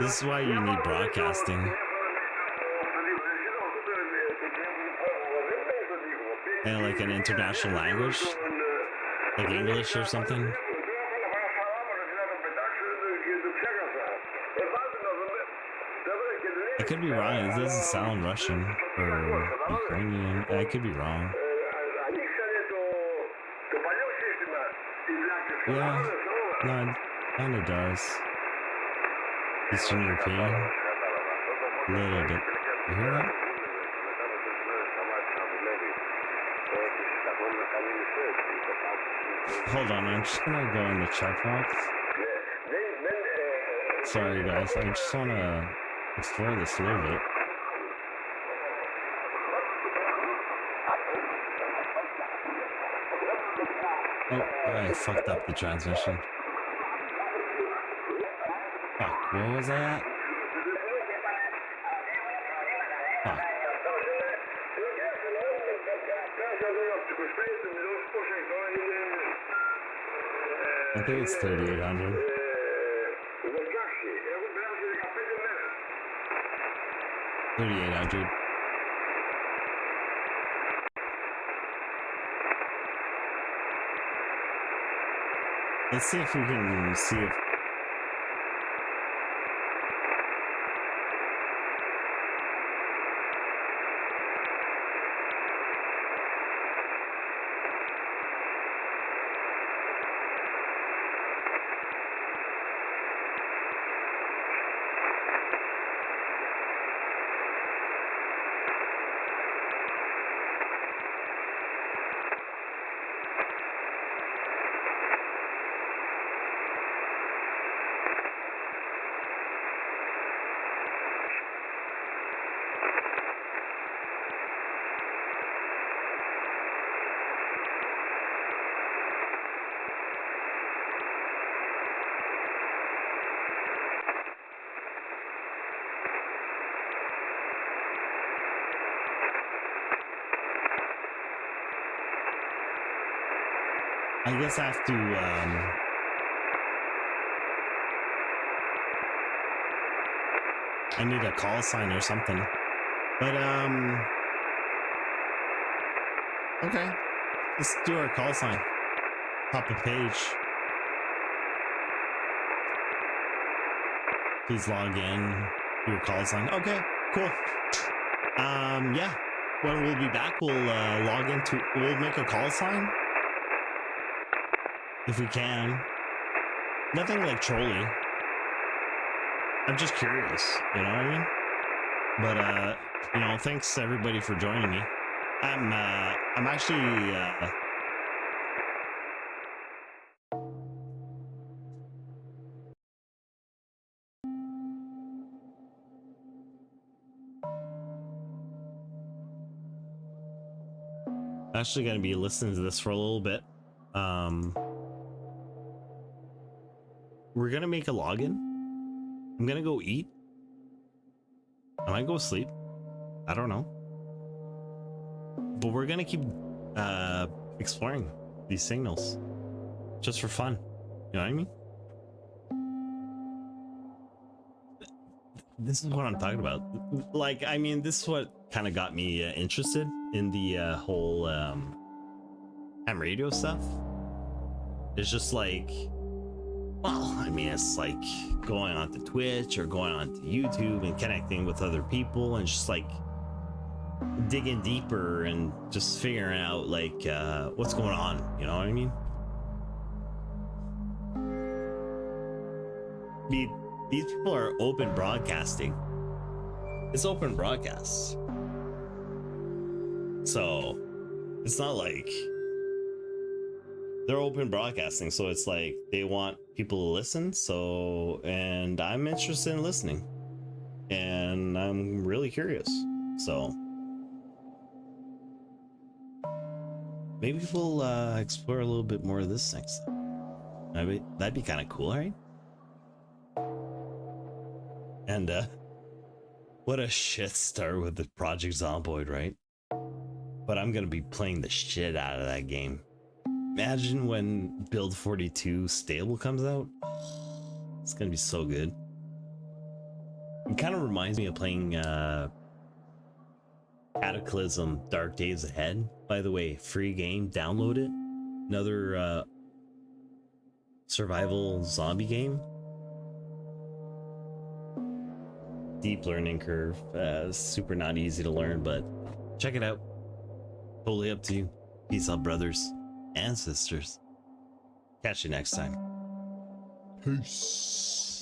This is why you need broadcasting. And like an international language, like English or something. I could be wrong. It doesn't sound Russian or Ukrainian. I could be wrong. Yeah, no, it kind of does. Eastern European, a little bit. You hear that? Hold on, I'm just gonna go in the chat box. Sorry guys, I just wanna explore this a little bit. Oh, I fucked up the transmission. Fuck, where was I at? Fuck. I think it's 3,800. 3,800. Let's see if we can see if I guess I have to, I need a call sign or something. But, okay. Let's do our call sign. Top of page. Please log in. Your call sign. Okay, cool. Yeah. When we'll be back, we'll, log into, we'll make a call sign. If we can. Nothing like trolly. I'm just curious, you know what I mean? But you know, thanks everybody for joining me. I'm actually gonna be listening to this for a little bit. We're gonna make a login. I'm gonna go eat. I might go sleep. I don't know. But we're gonna keep exploring these signals. Just for fun. You know what I mean? this is what I'm talking about. Like, I mean, this is what kind of got me interested in the whole ham radio stuff. It's just like, well, I mean, it's like going onto Twitch or going onto YouTube and connecting with other people and just like digging deeper and just figuring out like what's going on. You know what I mean? These people are open broadcasting. It's open broadcasts. So it's not like they're open broadcasting. So it's like they want people to listen. So, and I'm interested in listening and I'm really curious. So maybe we'll explore a little bit more of this next time. That'd be kind of cool, right? And what a shit start with the Project Zomboid, right? But I'm gonna be playing the shit out of that game. Imagine when Build 42 Stable comes out. It's gonna be so good. It kind of reminds me of playing Cataclysm Dark Days Ahead. By the way, free game, download it. Another survival zombie game. Deep learning curve, super not easy to learn, but check it out. Totally up to you. Peace out, brothers and sisters. Catch you next time. Peace.